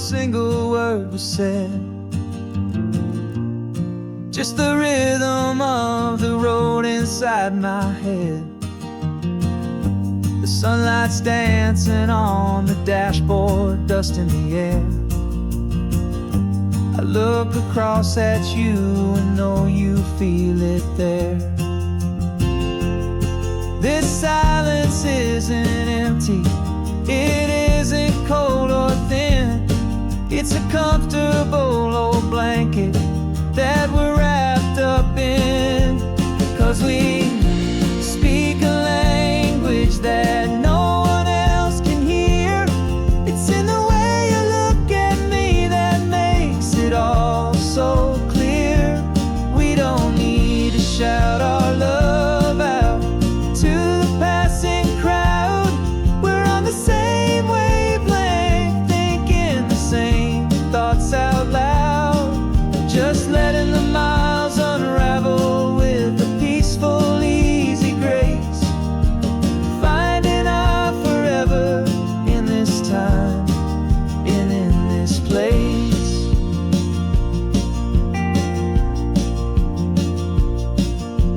single word was said, just the rhythm of the road inside my head. The sunlight's dancing on the dashboard, dust in the air. I look across at you and know you feel it there. This silence isn't empty, it isn't cold or thin. It's a comfortable old blanket that we're wrapped up in. 'Cause we speak a language that no one else can hear. It's in the way you look at me that makes it all so clear. We don't need to shout our love out to the passing crowd. We're on the same wavelength, thinking the same thoughts out loud. Just letting the miles unravel with a peaceful, easy grace. Finding our forever in this time and in this place.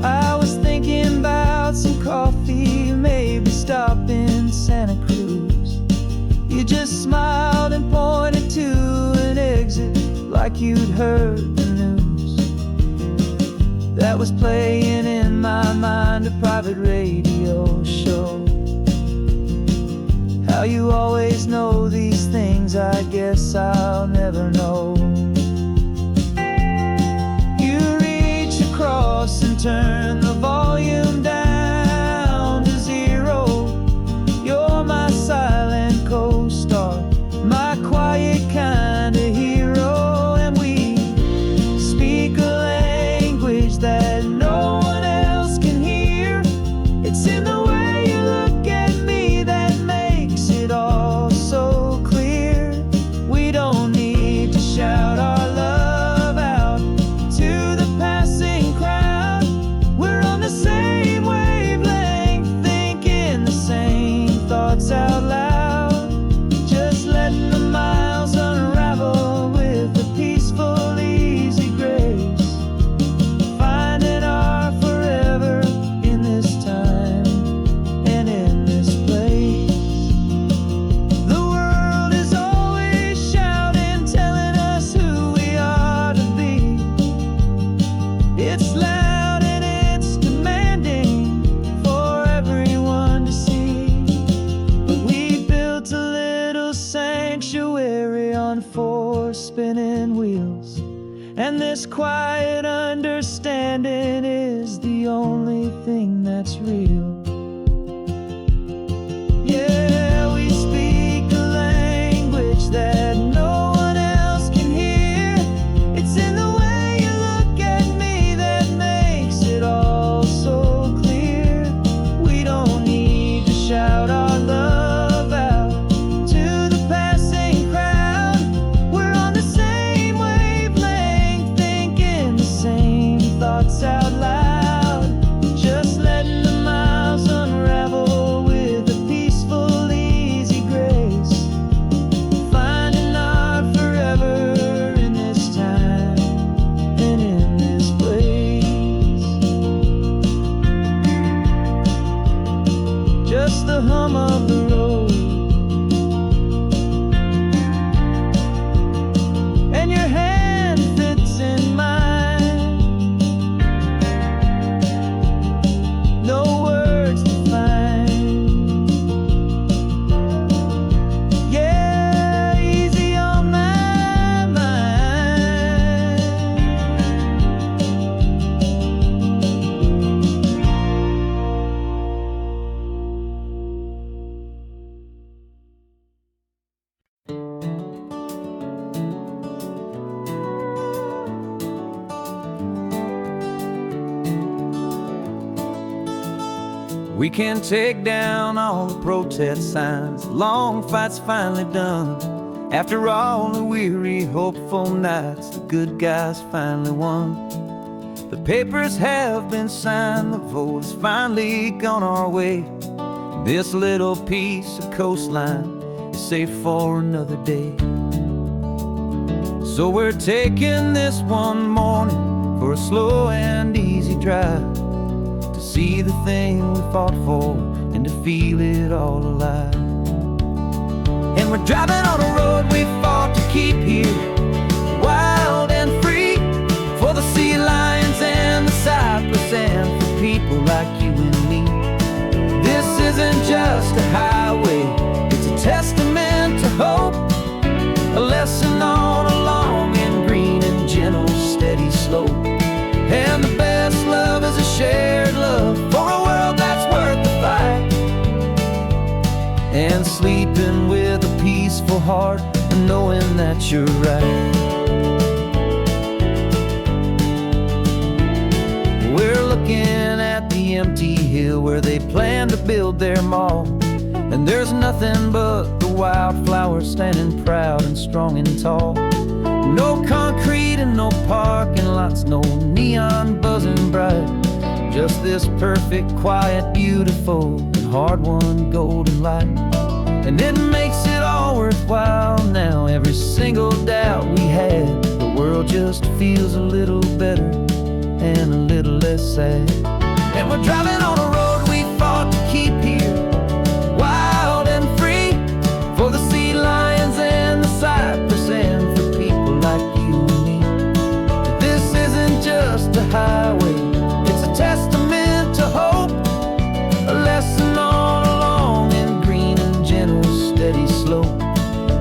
I was thinking about some coffee, maybe stop in Santa Cruz. You just smiled and pointed to an exit like you'd heard the news. That was playing in my mind, a private radio show. How you always know these things, I guess I'll never know. You reach across and turn the volume down to zero. You're my silent co-star, my quiet kind of hero. And we speak a language that no one else can hear. It's in the way you look at me that makes it all so clear. We don't need to shout our love out to the passing crowd. We're on the same wavelength, thinking the same thoughts out loud. Just letting the miles unravel with a peaceful, easy grace. Finding our forever in this time and in this place. The world is always shouting, telling us who we are to be. It's loud and it's demanding for everyone to see. But we built a little sanctuary on four spinning wheels, and this quiet understanding is the only thing that's real. Yeah, we speak a language that no one else can hear. It's in the way you look at me that makes it all so clear. We don't need to shout our love out to the passing crowd. We're on the same wavelength, thinking the same thoughts out loud. Just letting the miles unravel with a peaceful, easy grace. Finding our forever in this time and in this place. Just the hum of the road and your hand fits in mine. No words to find. Yeah, easy on my mind. We can take down all the protest signs. Long fight's finally done. After all the weary, hopeful nights, the good guys finally won. The papers have been signed, the vote has finally gone our way. This little piece of coastline is safe for another day. So we're taking this one morning for a slow and easy drive, to see the thing we fought for and to feel it all alive. And we're driving on a road we fought to keep here, wild and free, for the sea lions and the cypress and for people like you and me. This isn't just a highway, it's a testament to hope, a lesson on a long and green and gentle steady slope. And the best love is a shared love for a world that's worth the fight, and sleeping with a peaceful heart and knowing that you're right. We're looking at the empty hill where they plan to build their mall, and there's nothing but the wildflowers standing proud and strong and tall. No concrete and no parking lots, no neon buzzing bright, just this perfect, quiet, beautiful, and hard-won golden light. And it makes it all worthwhile now. Every single doubt we had, the world just feels a little better and a little less sad. And we're driving on a road we fought to keep here, wild and free, for the sea lions and the cypress and for people like you and me. But this isn't just a highway, it's a testament to hope, a lesson on a long and green and gentle steady slope.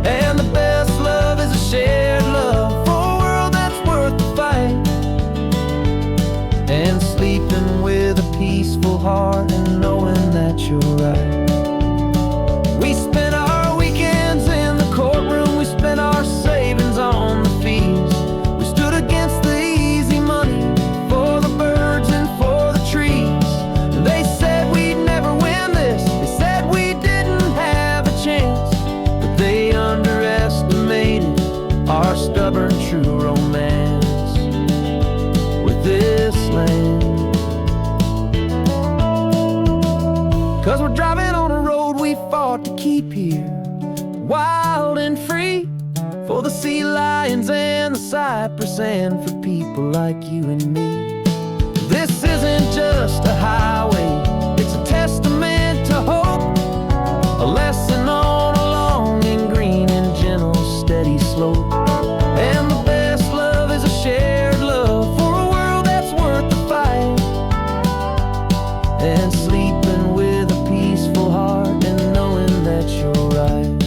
And the best love is a shared love for a world that's worth the fight, and sleeping with a peaceful heart and knowing that you're right. We spent our weekends in the courtroom, we spent our savings on the fees. We stood against the easy money for the birds and for the trees. And they said we'd never win this, they said we didn't have a chance, but they underestimated our stubborn true romance with this land. 'Cause we're driving on a road we fought to keep here, wild and free, for the sea lions and the cypress and for people like you and me. This isn't just a highway, it's a testament to hope, a lesson on a long and green and gentle steady slope. And the best love is a shared love for a world that's worth the fight, and sleeping with a peaceful heart and knowing that you're right.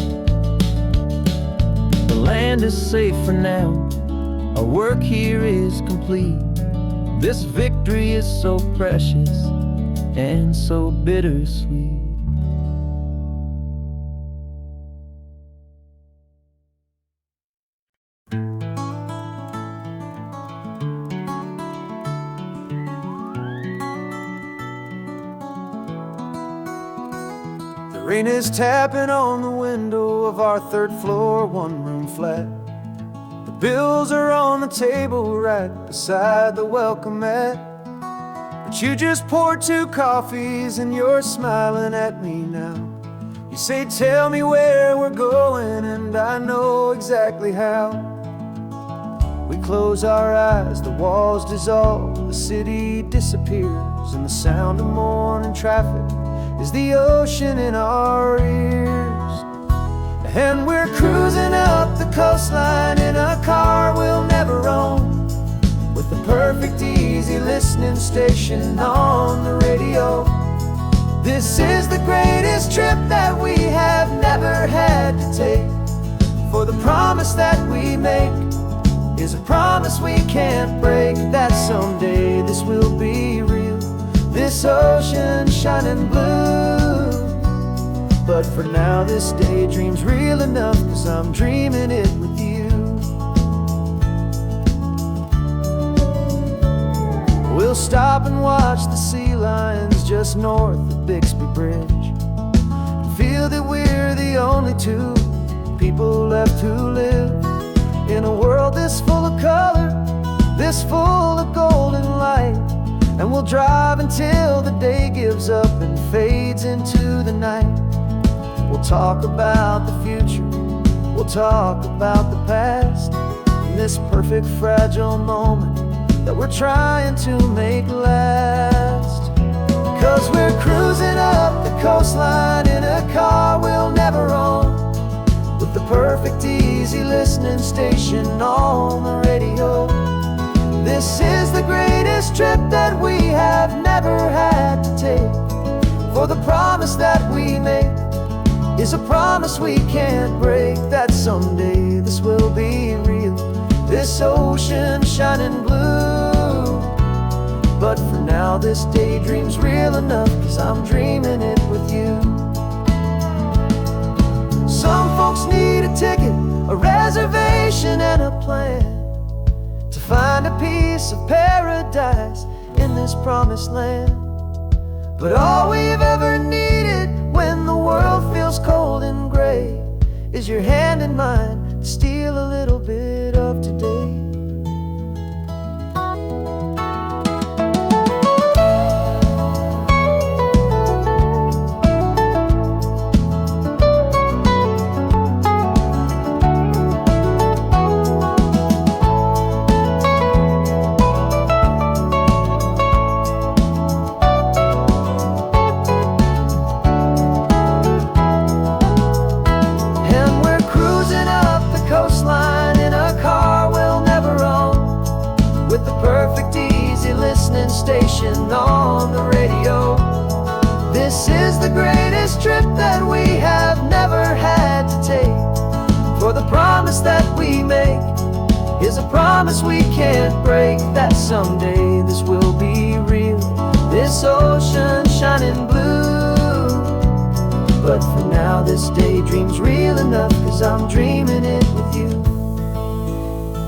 The land is safe for now, our work here is complete. This victory is so precious and so bittersweet. The rain is tapping on the window of our third floor, one-room flat. The bills are on the table right beside the welcome mat. But you just poured 2 coffees and you're smiling at me now. You say, tell me where we're going, and I know exactly how. We close our eyes, the walls dissolve, the city disappears, and the sound of morning traffic is the ocean in our ears. And we're cruising up the coastline in a car we'll never own, with the perfect easy listening station on the radio. This is the greatest trip that we have never had to take, for the promise that we make is a promise we can't break, that someday this will be real, this ocean shining blue. But for now this daydream's real enough, 'cause I'm dreaming it with you. We'll stop and watch the sea lions just north of Bixby Bridge, and feel that we're the only 2 people left who live in a world this full of color, this full of golden light. And we'll drive until the day gives up and fades into the night. We'll talk about the future, we'll talk about the past, and this perfect fragile moment that we're trying to make last. 'Cause we're cruising up the coastline in a car we'll never own, with the perfect easy listening station on the radio. This is the greatest trip that we have never had to take, for the promise that we make is a promise we can't break, that someday this will be real, this ocean shining blue. But for now this daydream's real enough, 'cause I'm dreaming it with you. Some folks need a ticket, a reservation and a plan to find a piece of paradise in this promised land. But all we've ever needed when the world feels cold and gray is your hand in mine to steal a little bit of today. Station on the radio. This is the greatest trip that we have never had to take, for the promise that we make is a promise we can't break, that someday this will be real, this ocean shining blue. But for now this daydream's real enough, 'cause I'm dreaming it with you.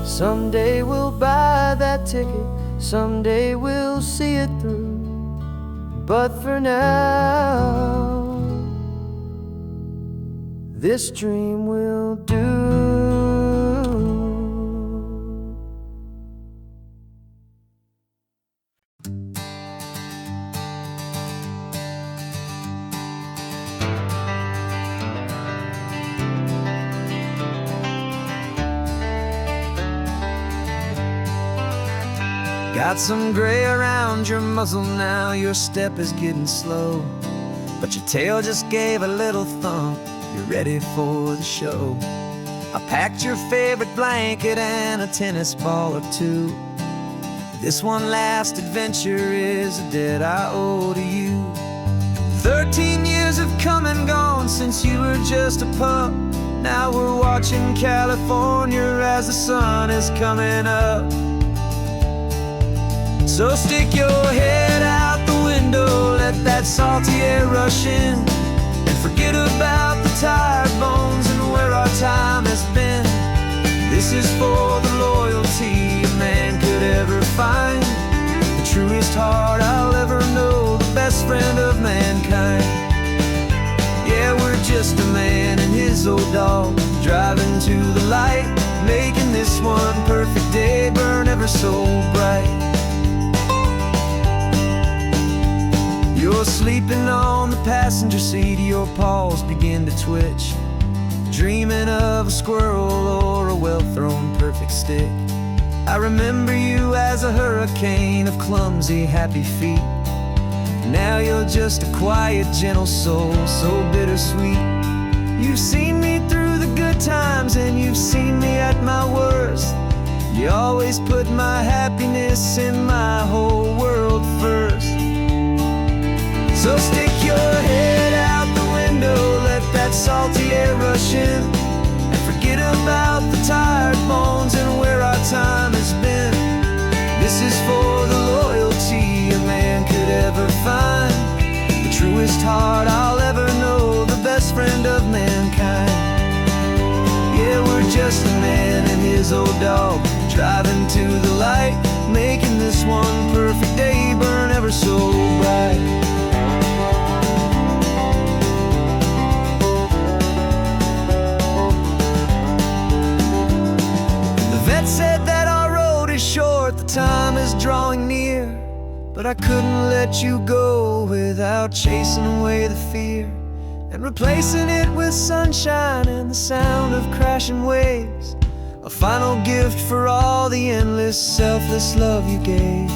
Someday we'll buy that ticket, someday we'll see it through, but for now this dream will do. Got some gray around your muzzle now, your step is getting slow, but your tail just gave a little thump, you're ready for the show. I packed your favorite blanket and a tennis ball or two. This one last adventure is a debt I owe to you. 13 years have come and gone since you were just a pup. Now we're watching California as the sun is coming up. So stick your head out the window, let that salty air rush in, and forget about the tired bones and where our time has been. This is for the loyalty a man could ever find, the truest heart I'll ever know, the best friend of mankind. Yeah, we're just a man and his old dog, driving to the light, making this one perfect day burn ever so bright. You're sleeping on the passenger seat, your paws begin to twitch, dreaming of a squirrel or a well-thrown perfect stick. I remember you as a hurricane of clumsy, happy feet. Now you're just a quiet, gentle soul, so bittersweet. You've seen me through the good times and you've seen me at my worst. You always put my happiness in my whole world first. So stick your head out the window, let that salty air rush in, and forget about the tired bones and where our time has been. This is for the loyalty a man could ever find, the truest heart I'll ever know, the best friend of mankind. Yeah, we're just a man and his old dog, driving to the light, making this one perfect day burn ever so bright. Said that our road is short, the time is drawing near, but I couldn't let you go without chasing away the fear and replacing it with sunshine and the sound of crashing waves. a final gift for all the endless, selfless love you gave.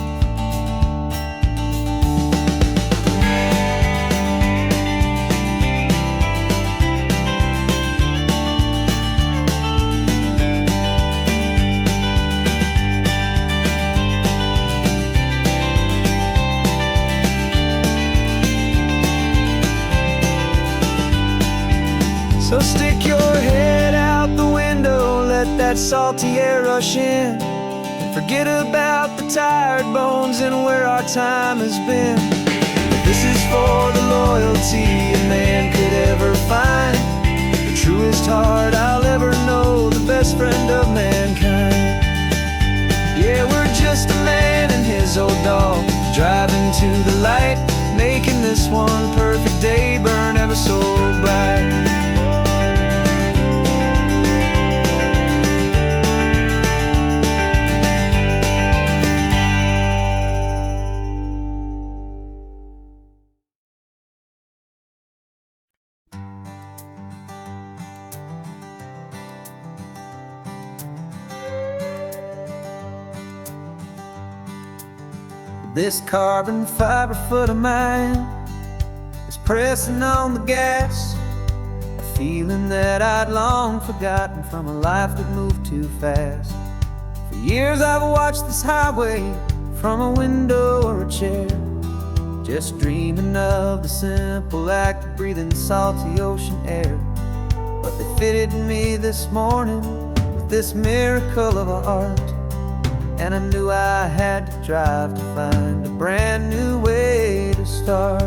So stick your head out the window, let that salty air rush in, and forget about the tired bones and where our time has been. This is for the loyalty a man could ever find, the truest heart I'll ever know, the best friend of mankind. Yeah, we're just a man and his old dog, driving to the light, making this one perfect day burn ever so bright. This carbon fiber foot of mine is pressing on the gas, a feeling that I'd long forgotten from a life that moved too fast. For years I've watched this highway from a window or a chair, just dreaming of the simple act of breathing salty ocean air. But they fitted me this morning with this miracle of art, and I knew I had to drive to find a brand new way to start.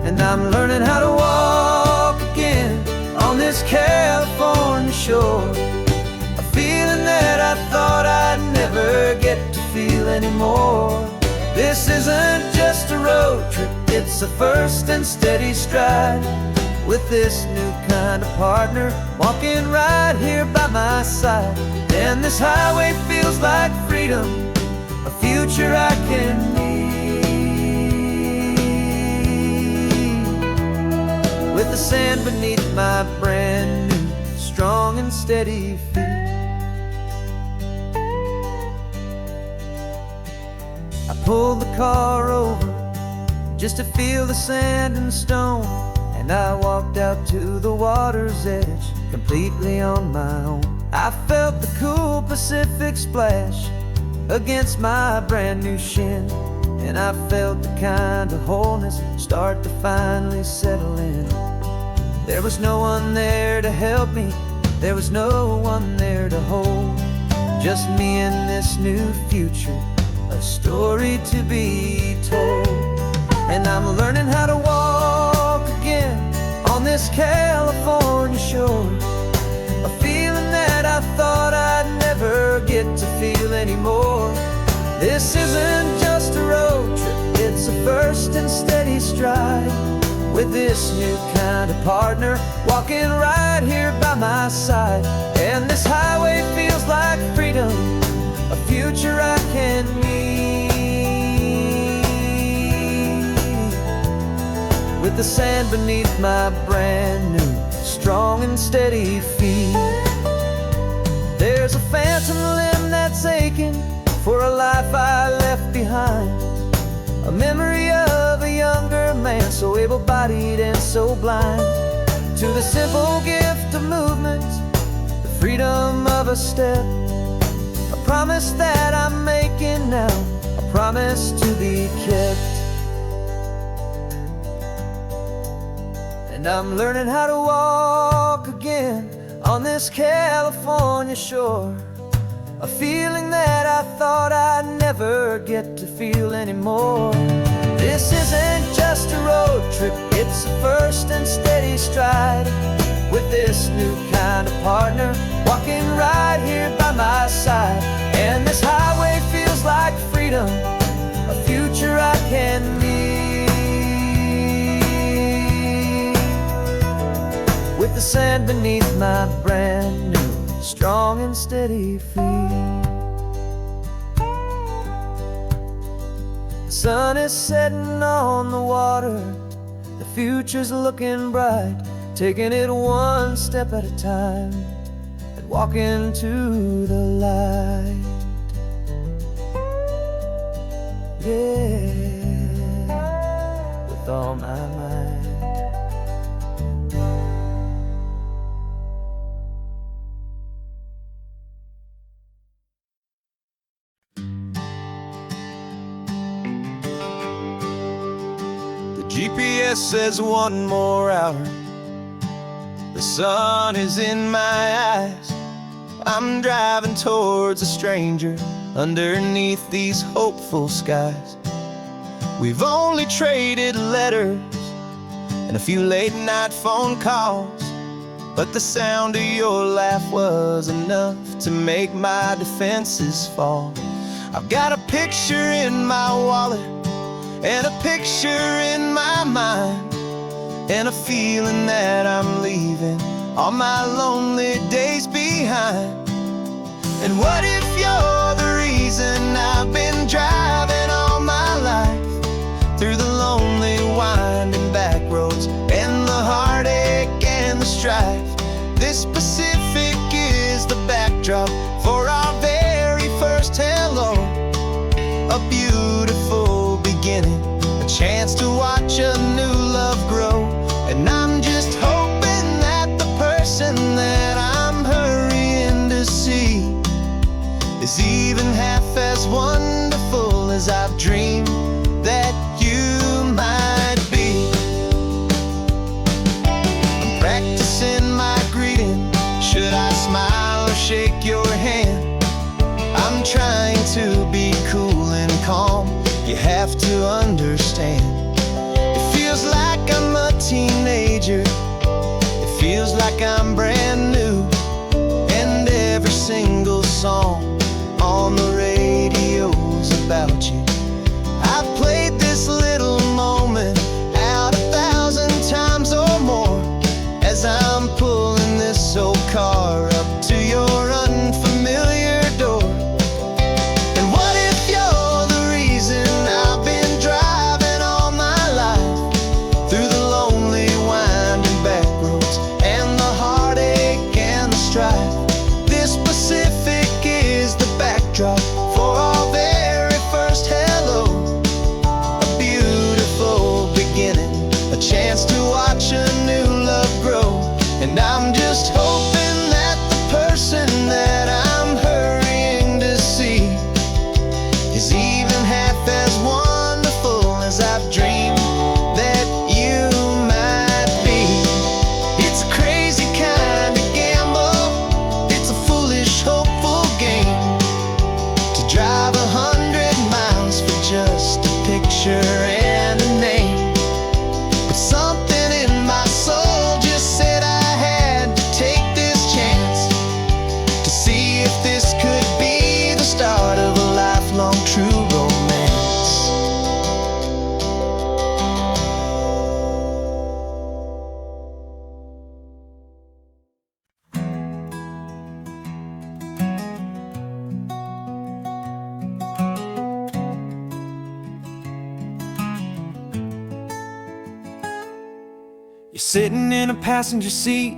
And I'm learning how to walk again on this California shore, a feeling that I thought I'd never get to feel anymore. This isn't just a road trip, it's a first and steady stride, with this new kind of partner walking right here by my side. And this highway feels like freedom, a future I can need, with the sand beneath my brand new, strong and steady feet. I pulled the car over just to feel the sand and stone, and I walked out to the water's edge, completely on my own. I felt the cool Pacific splash against my brand new shin, and I felt the kind of wholeness start to finally settle in. There was no one there to help me, there was no one there to hold, just me and this new future, a story to be told. And I'm learning how to walk again on this California shore, a feeling that I thought I'd never get to feel anymore. This isn't just a road trip, it's a first and steady stride, with this new kind of partner walking right here by my side. And this highway feels like freedom, a future I can need, with the sand beneath my brand new, strong and steady feet. There's a phantom limb that's aching for a life I left behind, a memory of a younger man, so able-bodied and so blind, to the simple gift of movement, the freedom of a step, a promise that I'm making now, a promise to be kept. And I'm learning how to walk again on this California shore, a feeling that I thought I'd never get to feel anymore. This isn't just a road trip, it's a first and steady stride, with this new kind of partner walking right here by my side. And this highway feels like freedom, a future I can need, with the sand beneath my brand new, strong and steady feet. The sun is setting on the water, the future's looking bright. taking it one step at a time and walking to the light. Yeah, with all my might. The GPS says one more hour. The sun is in my eyes. I'm driving towards a stranger underneath these hopeful skies. We've only traded letters and a few late night phone calls, but the sound of your laugh was enough to make my defenses fall. I've got a picture in my wallet and a picture in my mind, and a feeling that I'm leaving all my lonely days behind. And what if you're the reason I've been driving all my life, through the lonely winding back roads and the heartache and the strife? This Pacific is the backdrop for our very first hello. A beautiful beginning, a chance to watch a new love grow. And I'm just hoping that the person that I'm hurrying to see is even half as wonderful as I've dreamed that you might be. I'm practicing my greeting. Should I smile or shake your hand? I'm trying to be cool and calm. You have to understand. It feels like I'm a teenager. It feels like I'm brand new. And every single song on the radio's about you. I've played this little moment out 1,000 times or more as I'm pulling this old car up to your unfamiliar door. And what if you're the reason I've been driving all my life, through the lonely winding back roads and the heartache and the strife? This Pacific is the backdrop for our very first hello. A beautiful beginning, a chance to watch a new love grow. And I'm just hoping that the person that I'm hurrying to see is even half as wonderful as I've dreamed that you might be. It's a crazy kind of gamble. It's a foolish, hopeful game to drive 100 miles for just a picture and a name. But something in my soul just said I had to take this chance to see if this could be the start of a lifelong true romance. You're sitting in a passenger seat,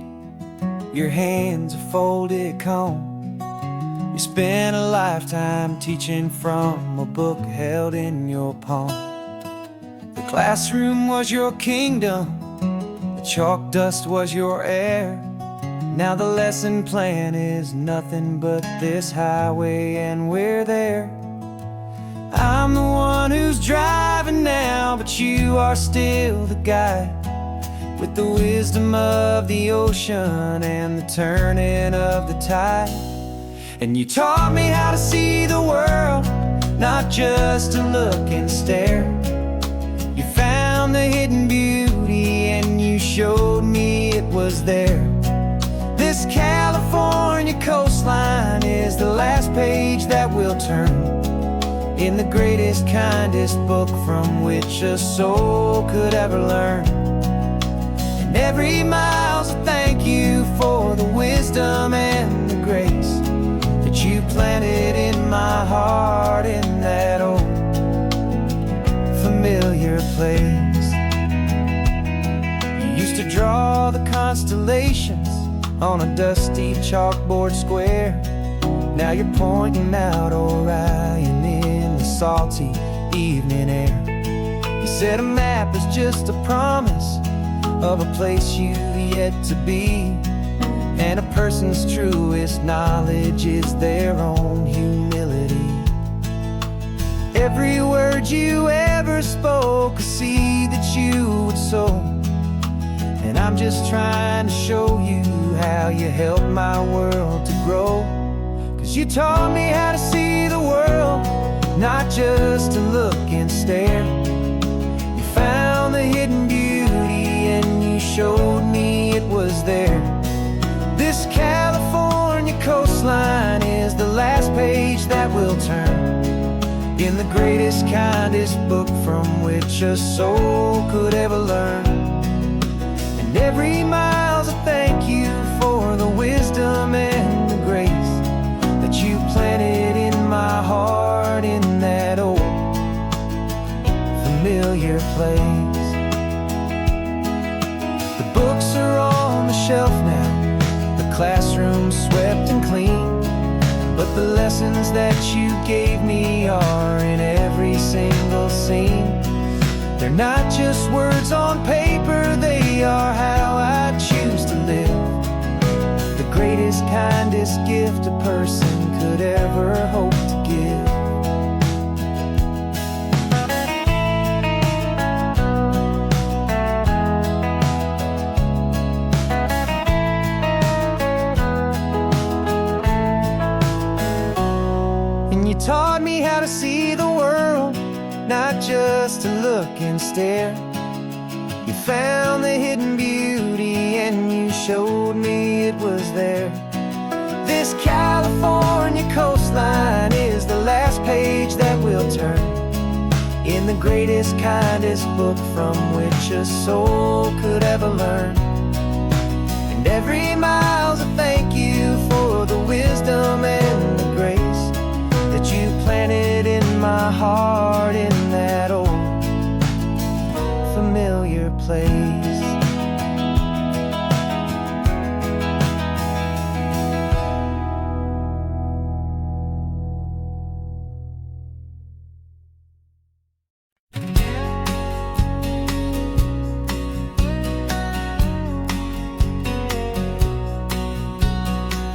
your hands are folded calm. You spent a lifetime teaching from a book held in your palm. The classroom was your kingdom, the chalk dust was your air. Now the lesson plan is nothing but this highway and we're there. I'm the one who's driving now, but you are still the guide, with the wisdom of the ocean and the turning of the tide. And you taught me how to see the world, not just to look and stare. You found the hidden beauty and you showed me it was there. This California coastline is the last page that we'll turn in the greatest, kindest book from which a soul could ever learn. And every mile's a thank you for the wisdom and the grace that you planted in my heart in that old familiar place. You used to draw the constellations on a dusty chalkboard square. Now you're pointing out Orion in the salty evening air. You said a map is just a promise of a place you've yet to be, and a person's truest knowledge is their own humility. Every word you ever spoke, a seed that you would sow, and I'm just trying to show you how you helped my world to grow. 'Cause you taught me how to see the world, not just to look and stare. You found the hidden beauty and you showed me it was there. This California coastline is the last page that we'll turn in the greatest, kindest book from which a soul could ever learn. And every mile's a thank you for the wisdom and the grace that you planted in my heart in that old familiar place. The books are on the shelf now, the classroom swept and clean, but the lessons that you gave me are in every single scene. They're not just words on paper, they are how I choose to live. The greatest, kindest gift a person could ever hope to give. You taught me how to see the world, not just to look and stare. You found the hidden beauty and you showed me it was there. This California coastline is the last page that we'll turn in the greatest, kindest book from which a soul could ever learn. And every mile's a thank you for the wisdom and the grace that you planted in my heart in that old familiar place.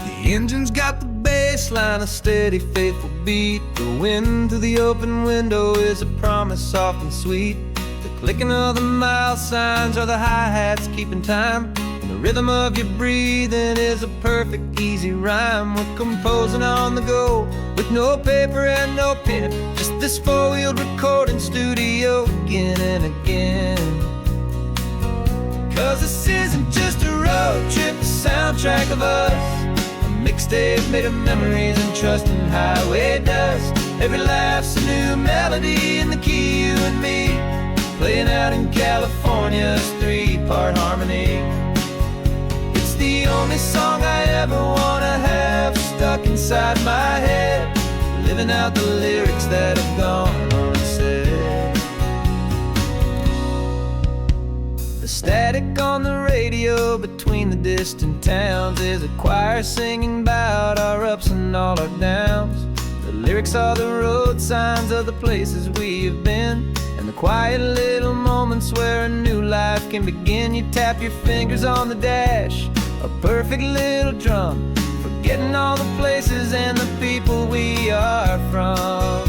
The engine's got the baseline, a steady, faithful beat. The wind through the open window is a promise soft and sweet. The clicking of the mile signs are the hi-hats keeping time, and the rhythm of your breathing is a perfect, easy rhyme. We're composing on the go with no paper and no pen, just this four-wheeled recording studio again and again. 'Cause this isn't just a road trip, the soundtrack of us, mixtape made of memories and trust in highway dust. Every laugh's a new melody in the key, you and me, playing out in California's three-part harmony. It's the only song I ever wanna have stuck inside my head, living out the lyrics that have gone unsaid. The static on the radio between the distant towns is a choir singing about our ups and all our downs. The lyrics are the road signs of the places we have been, and the quiet little moments where a new life can begin. You tap your fingers on the dash, a perfect little drum, forgetting all the places and the people we are from.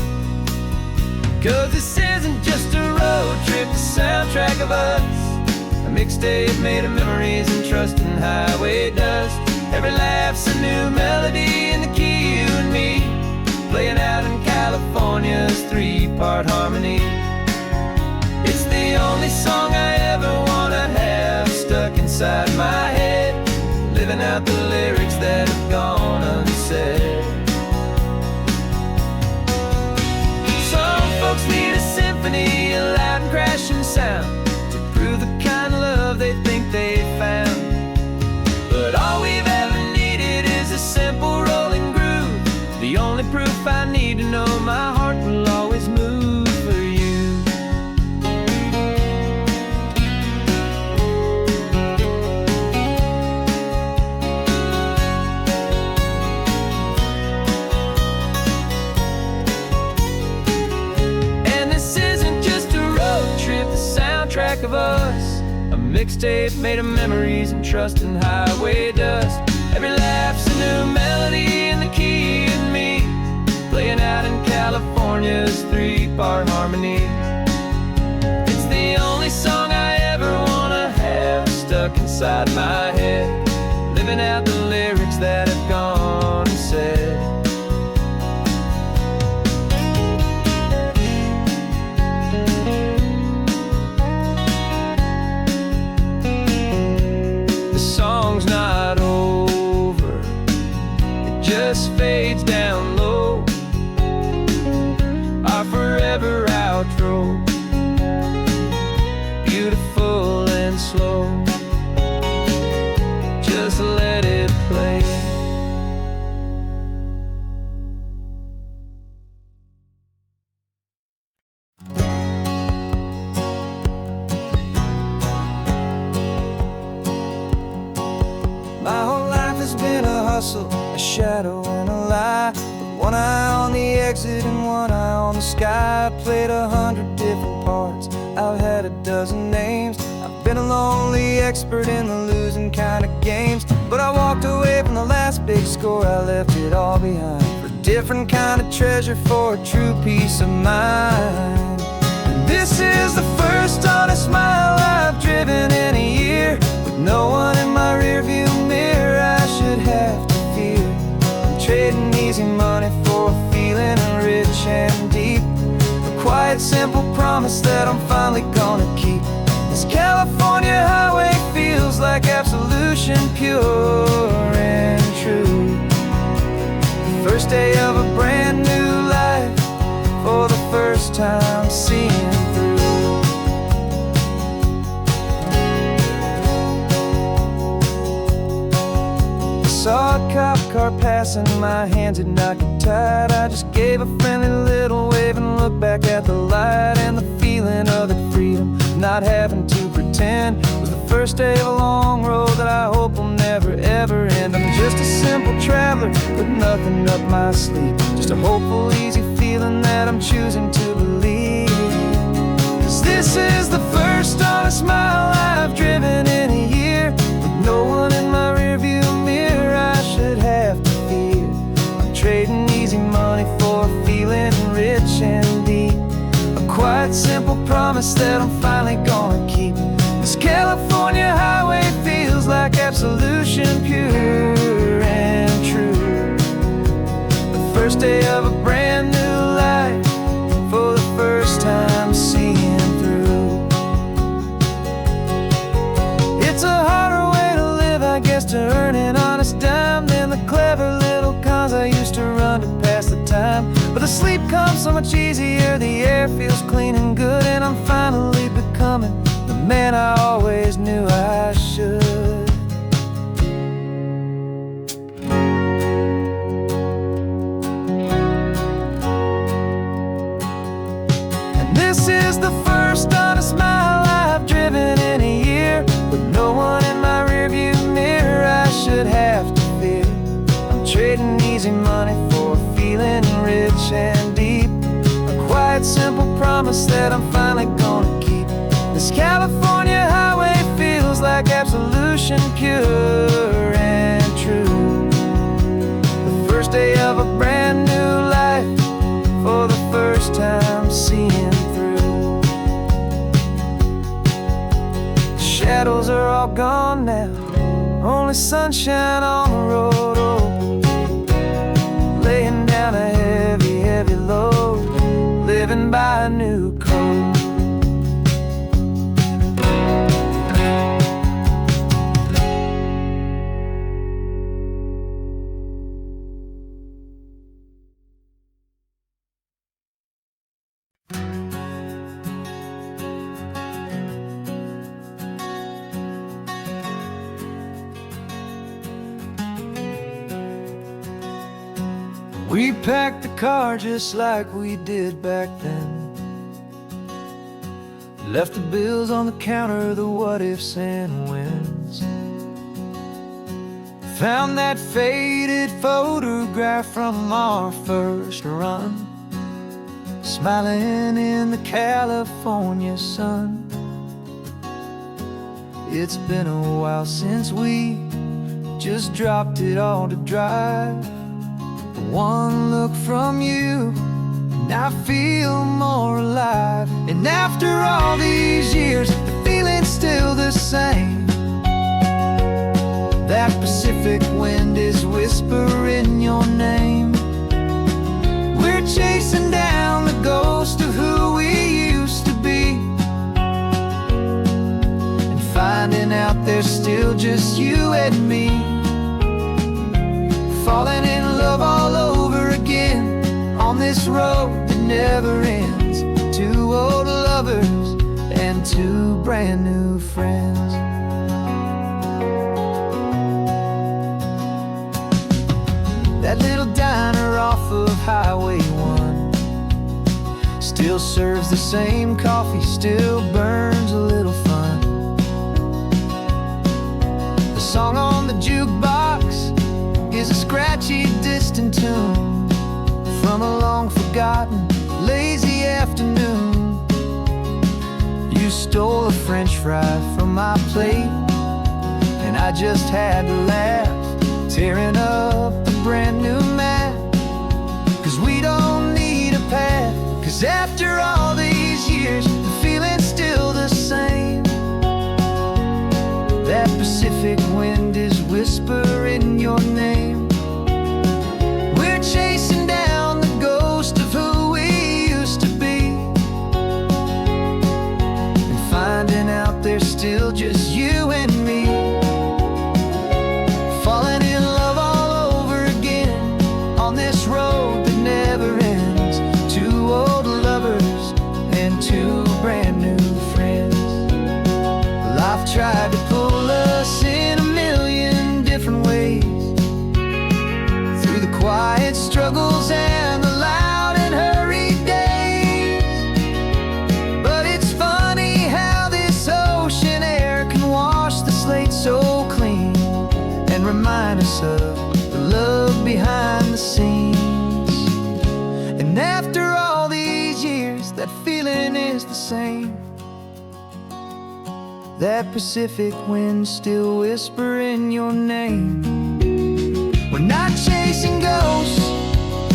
'Cause this isn't just a road trip, the soundtrack of us, a mixtape made of memories and trust in highway dust. Every laugh's a new melody in the key, you and me, playing out in California's three-part harmony. It's the only song I ever wanna have stuck inside my head, living out the lyrics that have gone unsaid. Some folks need a symphony, a loud and crashing sound, to prove the kind of love they think they found. But all we've ever needed is a simple rolling groove, the only proof I need to know my heart will always move for you. back of us, a mixtape made of memories and trust in highway dust. Every laugh's a new melody in the key and me, playing out in California's 3-part harmony. It's the only song I ever wanna have stuck inside my head, living out the lyrics that have gone and said. The song's not over, it just fades down low, our forever outro, beautiful and slow. Just let it play. My whole life has been a hustle, a shadow and a lie, with one eye on the exit and one eye on the sky. I played 100 different parts, I've had a dozen names, I've been a lonely expert in the losing kind of games. But I walked away from the last big score, I left it all behind, for a different kind of treasure, for a true peace of mind. And this is the first honest mile I've driven in a year, with no one in my rearview mirror I should have to fear. I'm trading easy money for a feeling rich and deep, a quiet simple promise that I'm finally gonna keep. This California highway feels like absolution, pure and true. The first day of a brand new life, for the first time seeing through. I saw a cop car passing, my hands had not got tied. I just gave a friendly little wave and looked back at the light, and the feeling of the freedom, not having to pretend, was the first day of a long road that I hope will never ever end. I'm just a simple traveler with nothing up my sleeve, just a hopeful, easy feeling that I'm choosing to believe. 'Cause this is the first honest mile I've driven in a year, with no one in my rearview mirror I should have to fear. I'm trading easy money for a feeling rich and deep, a quiet simple promise that I'm finally gonna keep. This California highway feels like absolution, pure and true. The first day of a brand new life, for the first time seeing through. It's a harder way to live, I guess, to earn an honest dime than the clever little cons I used to run to pass the time. But the sleep comes so much easier, the air feels clean and good, and I'm finally becoming the man I always knew I should. And this is the first honest mile I've driven in a year, with no one in my rearview mirror I should have to fear. I'm trading easy money for a feeling rich and deep, a quiet simple promise that I'm finally gonna keep. This California highway feels like absolution, pure and true. The first day of a brand new life, for the first time seeing through. The shadows are all gone now, only sunshine on the road. Oh, laying down a heavy, heavy load, living by a new code. We packed the car just like we did back then. Left the bills on the counter, the what ifs and whens. Found that faded photograph from our first run, smiling in the California sun. It's been a while since we just dropped it all to drive. One look from you and I feel more alive. And after all these years, the feeling's still the same. That Pacific wind is whispering your name. We're chasing down the ghost of who we used to be, and finding out there's still just you and me. Falling in love all over again on this road that never ends. Two old lovers and two brand new friends. That little diner off of Highway 1 still serves the same coffee, still burns a little fun. The song on the jukebox is a scratchy, distant tune from a long-forgotten, lazy afternoon. You stole a French fry from my plate, and I just had to laugh, tearing up the brand new map. 'Cause we don't need a path, 'cause after all these years, the feeling's still the same. That Pacific wind is whispering your name. We're chasing down the ghost of who we used to be, and finding out there's still just you and me. Falling in love all over again on this road that never ends. Two old lovers and two brand new friends. Life tried to pull us in a million different ways, through the quiet struggles and the loud and hurried days. But it's funny how this ocean air can wash the slate so clean, and remind us of the love behind the scenes. And after all these years, that feeling is the same. That Pacific wind still whispering your name. We're not chasing ghosts,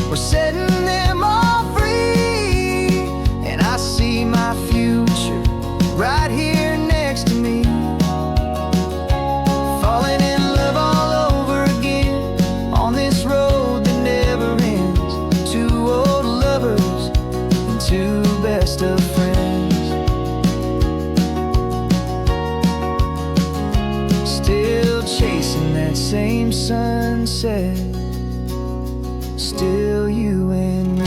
we're setting them all free. And I see my future right here next to me. Falling in love all over again on this road that never ends. Two old lovers and two best of friends. Still chasing that same sunset, still you and me.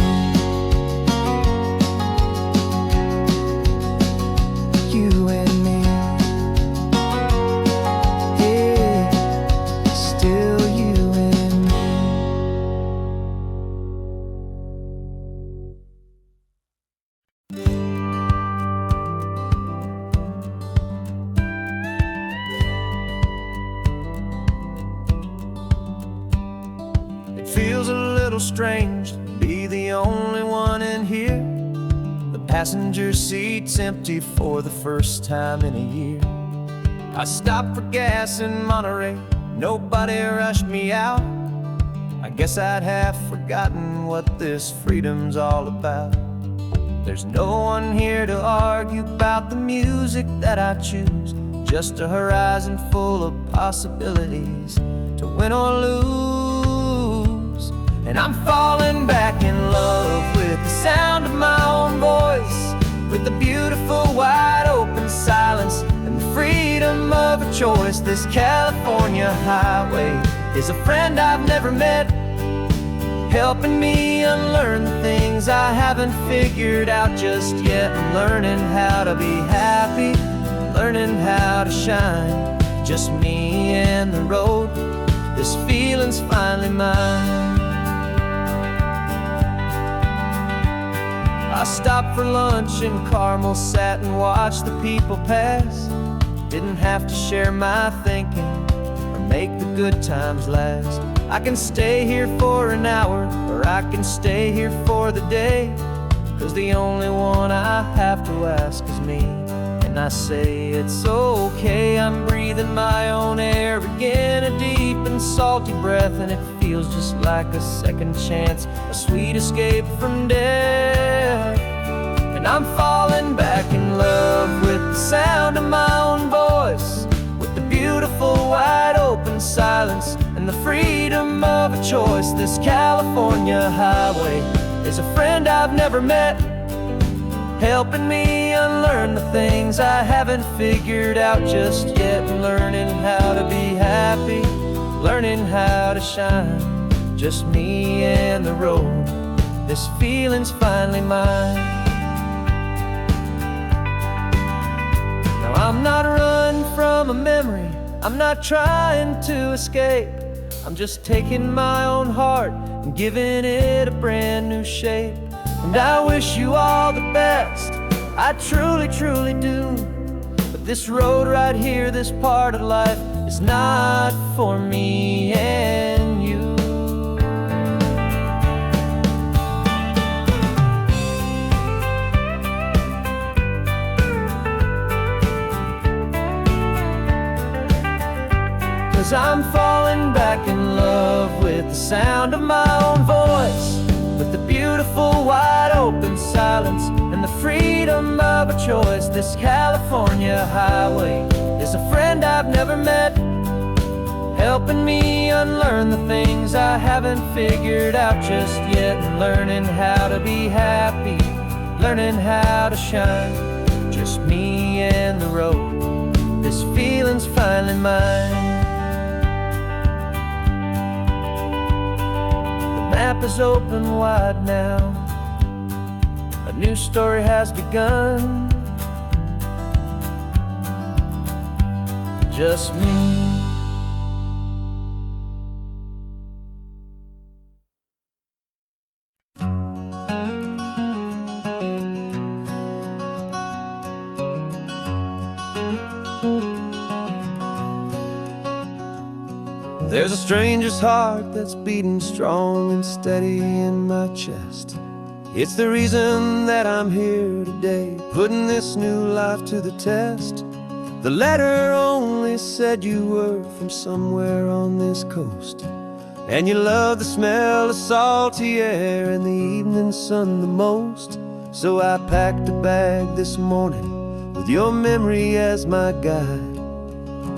You and me. Yeah, still you and me. It feels a little strange to be the only one in here. The passenger seat's empty for the first time in a year. I stopped for gas in Monterey, nobody rushed me out. I guess I'd half forgotten what this freedom's all about. There's no one here to argue about the music that I choose, just a horizon full of possibilities to win or lose. And I'm falling back in love with the sound of my own voice, with the beautiful wide open silence and the freedom of a choice. This California highway is a friend I've never met, helping me unlearn the things I haven't figured out just yet. I'm learning how to be happy, learning how to shine, just me and the road. This feeling's finally mine. I stopped for lunch in Carmel, sat and watched the people pass. Didn't have to share my thinking or make the good times last. I can stay here for an hour, or I can stay here for the day, 'cause the only one I have to ask is me and I say it's okay. I'm breathing my own air again, a deep and salty breath, and it feels just like a second chance, a sweet escape from death. And I'm falling back in love with the sound of my own voice, with the beautiful wide open silence and the freedom of a choice. This California highway is a friend I've never met, helping me unlearn the things I haven't figured out just yet, learning how to be happy, learning how to shine, just me and the road. This feeling's finally mine. Now I'm not running from a memory, I'm not trying to escape, I'm just taking my own heart and giving it a brand new shape. And I wish you all the best, I truly, truly do. But this road right here, this part of life, is not for me and you. Cause I'm falling back in love with the sound of my own voice, with the beautiful wide open silence and the freedom of a choice. This California highway is a friend I've never met, helping me unlearn the things I haven't figured out just yet, and learning how to be happy, learning how to shine, just me and the road. This feeling's finally mine. The map is open wide now, a new story has begun, just me. There's a stranger's heart that's beating strong and steady in my chest. It's the reason that I'm here today, putting this new life to the test. The letter only said you were from somewhere on this coast, and you love the smell of salty air and the evening sun the most. So I packed a bag this morning with your memory as my guide,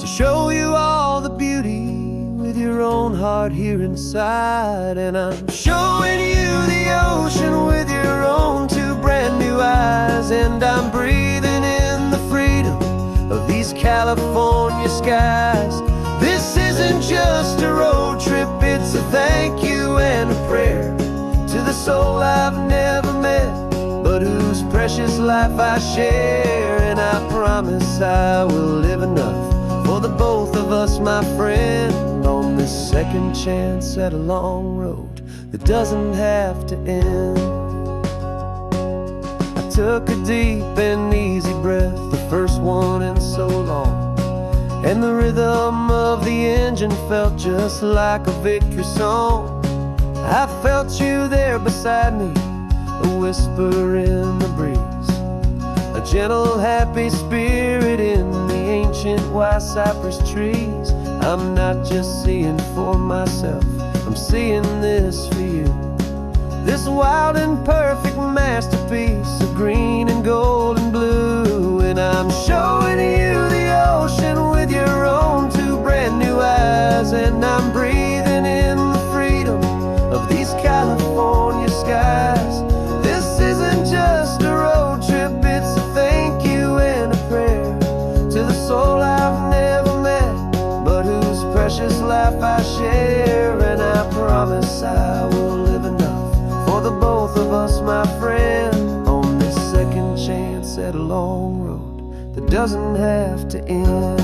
to show you all the beauty with your own heart here inside. And I'm showing you the ocean with your own two brand new eyes, and I'm breathing in the freedom of these California skies. This isn't just a road trip, it's a thank you and a prayer to the soul I've never met, but whose precious life I share. And I promise I will live enough for the both of us, my friend, on this second chance at a long road that doesn't have to end. I took a deep and easy breath, the first one in so long, and the rhythm of the engine felt just like a victory song. I felt you there beside me, a whisper in the breeze, a gentle happy spirit in the ancient white cypress trees. I'm not just seeing for myself, I'm seeing this for you, this wild and perfect masterpiece of green and gold and blue. And I'm showing you the ocean with your own two brand new eyes, and I'm breathing in the freedom of these California skies. This isn't just a road trip, it's a thank you and a prayer to the soul I've never met, but whose precious life I share. And I promise I will live enough for the both of us, my friend, on this second chance at a long road that doesn't have to end.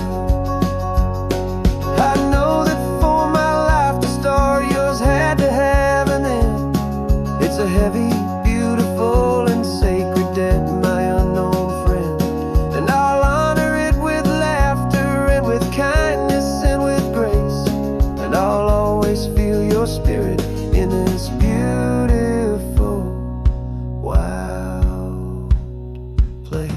I know that for my life to start, yours had to have an end. It's a heavy, beautiful, and sacred debt, my unknown friend, and I'll honor it with laughter and with kindness and with grace, and I'll always feel your spirit in this beautiful, wild place.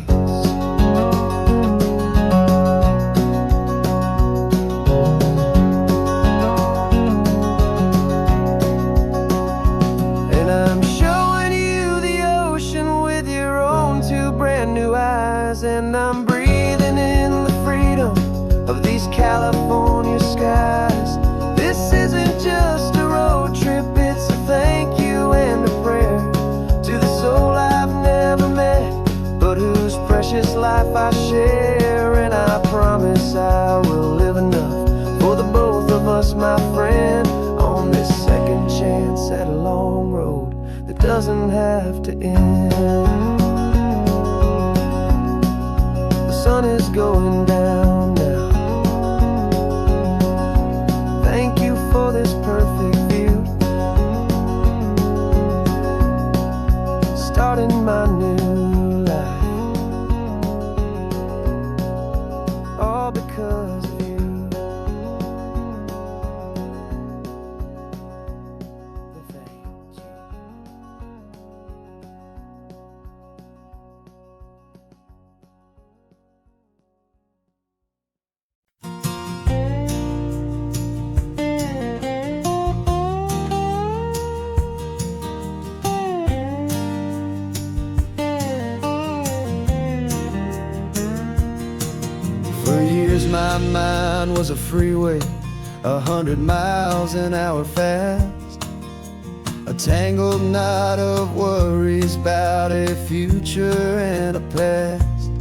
trust, my friend, on this second chance at a long road that doesn't have to end. The sun is going down now. Thank you for this perfect view, starting my new life, all because of you. Thank you. For years my mind was a freeway, 100 miles an hour fast, a tangled knot of worries about a future and a past.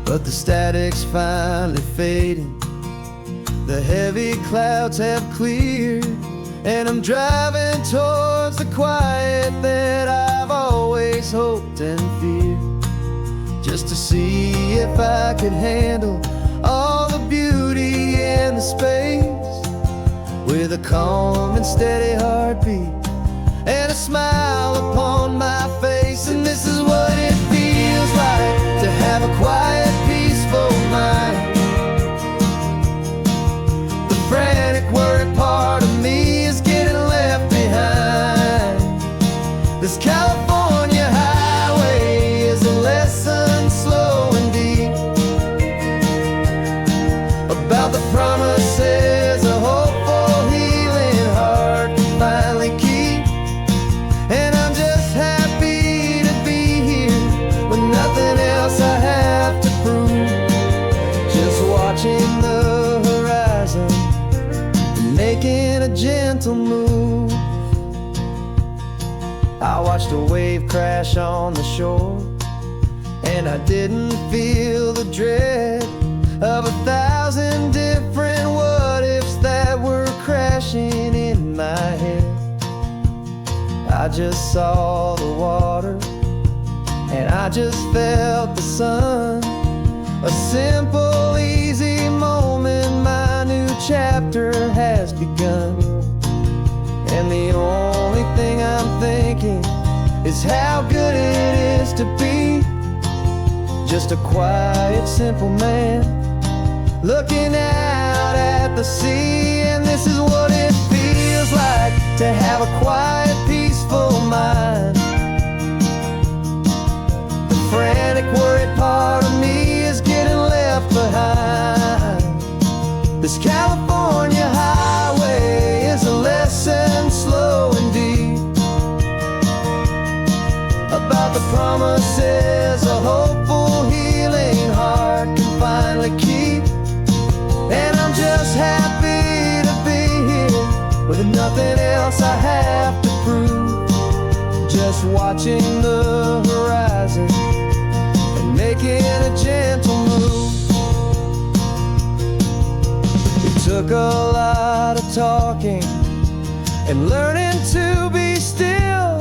But the static's finally fading, the heavy clouds have cleared, and I'm driving towards the quiet that I've always hoped and feared, just to see if I could handle all the beauty and the space, with a calm and steady heartbeat and a smile upon my face. And this is what it feels like to have a quiet, peaceful mind. The frantic, worried part of me is getting left behind. This California highway is a lesson slow and deep about the promises a hopeful, healing heart can finally keep. And I'm just happy to be here with nothing else I have to prove, just watching the horizon and making a gentle move. I watched a wave crash on the shore, and I didn't feel the dread of 1,000 different what-ifs that were crashing in my head. I just saw the water, and I just felt the sun. A simple, easy moment, my new chapter has begun. And the only thing I'm thinking is how good it is to be just a quiet, simple man looking out at the sea. And this is what it feels like to have a quiet, peaceful mind. The frantic, worried part of me is getting left behind. This California highway is a lesson slow and deep about the promises a hopeful, healing heart can finally keep. And I'm just happy to be here with nothing else I have to prove, just watching the horizon and making a gentle move. It took a lot of talking and learning to be still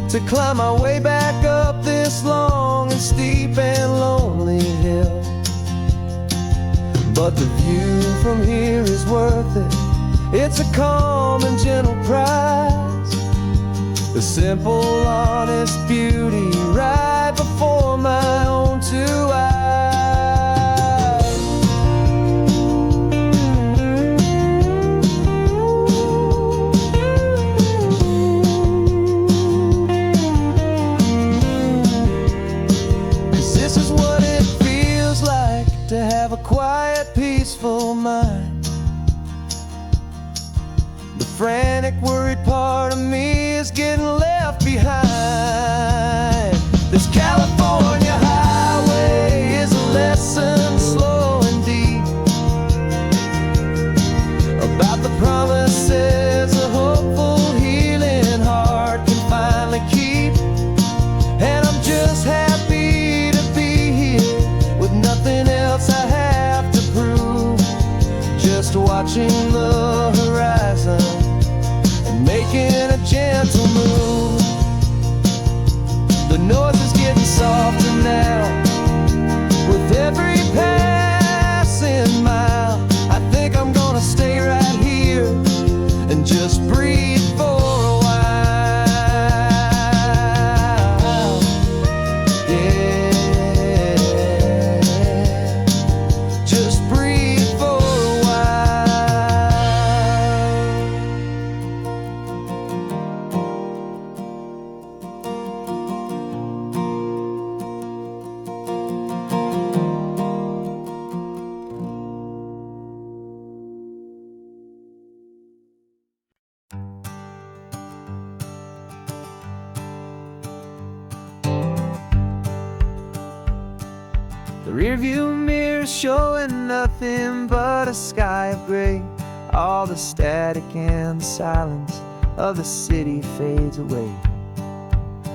to climb my way back up this long and steep and lonely hill. But the view from here is worth it. It's a calm and gentle prize, the simple, honest beauty right before my own two eyes. To have a quiet, peaceful mind. The frantic, worried part of me is getting left behind. This California highway is a rearview mirror showing nothing but a sky of gray. All the static and the silence of the city fades away.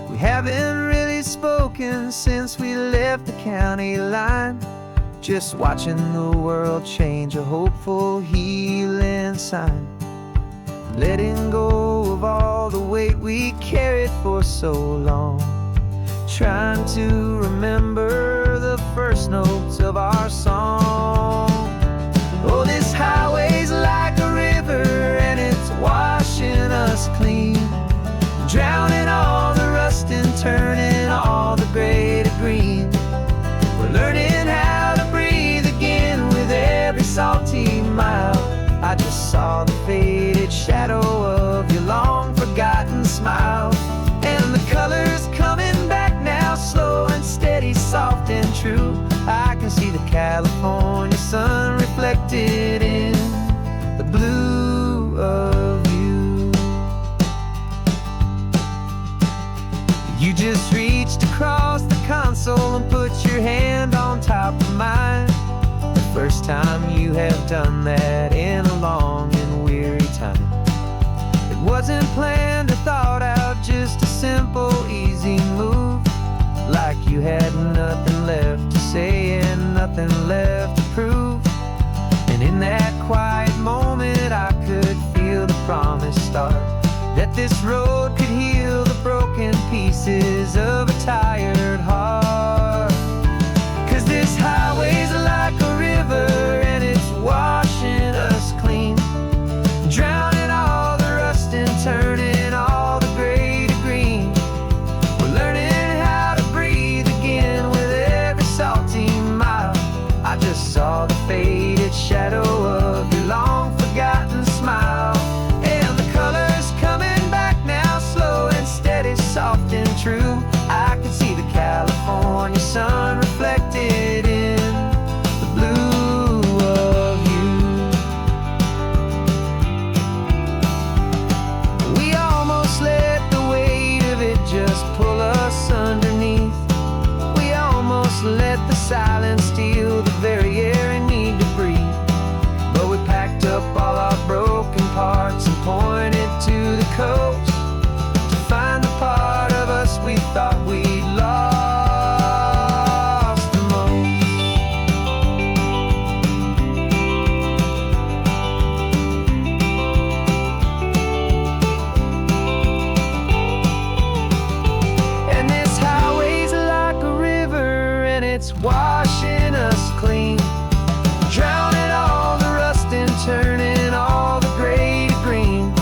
We haven't really spoken since we left the county line, just watching the world change, a hopeful healing sign. Letting go of all the weight we carried for so long, trying to remember the first notes of our song. Oh, this highway's like a river and it's washing us clean, drowning all the rust and turning all the gray to green. We're learning how to breathe again with every salty mile. I just saw the faded shadow of your long forgotten smile, and the colors coming back now, slow and steady, soft and true. I can see the California sun reflected in the blue of you. You just reached across the console and put your hand on top of mine. The first time you have done that in a long and weary time. It wasn't planned or thought out, just a simple, easy move. Like you had nothing left to say and nothing left to prove. And in that quiet moment I could feel the promise start, that this road could heal the broken pieces of a tired heart. 'Cause this highway's like a river and it's washing us clean, drowning all the rust and turning all the gray to green. We're learning how to breathe again with every salty mile. I just saw the faded shadow of your long forgotten smile, and the colors coming back now, slow and steady, soft and true. I can see the California sun reflected in the blue of you. We almost let the weight of it just pull us underneath. We almost let the silence steal the very air I need to breathe. But we packed up all our broken parts and pointed to the coast to find the part of us we thought we'd lost the most. And this highway's like a river and it's washing us clean, drowning all the rust and turning all the gray to green.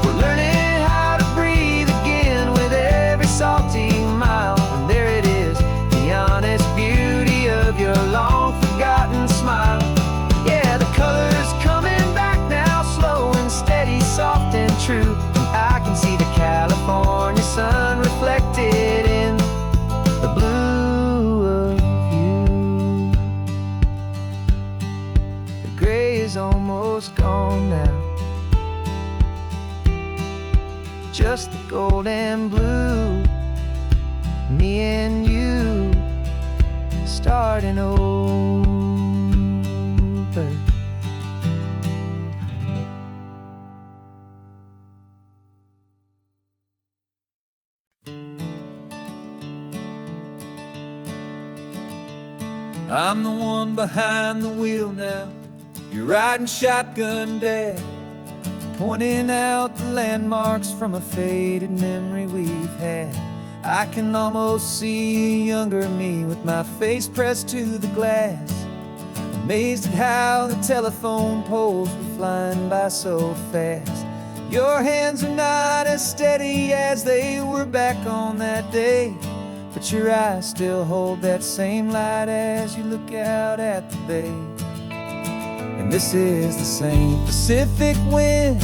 We're learning how to breathe again with every salty mile. And there it is, the honest beauty of your long forgotten smile. Yeah, the colors coming back now, slow and steady, soft and true. I can see the California sun reflected in the blue of you. The gray is almost gone now, just the gold and blue. Me and you starting over. I'm the one behind the wheel now. You're riding shotgun, Dad, pointing out the landmarks from a faded memory we've had. I can almost see a younger me with my face pressed to the glass, amazed at how the telephone poles were flying by so fast. Your hands are not as steady as they were back on that day, but your eyes still hold that same light as you look out at the bay. And this is the same Pacific wind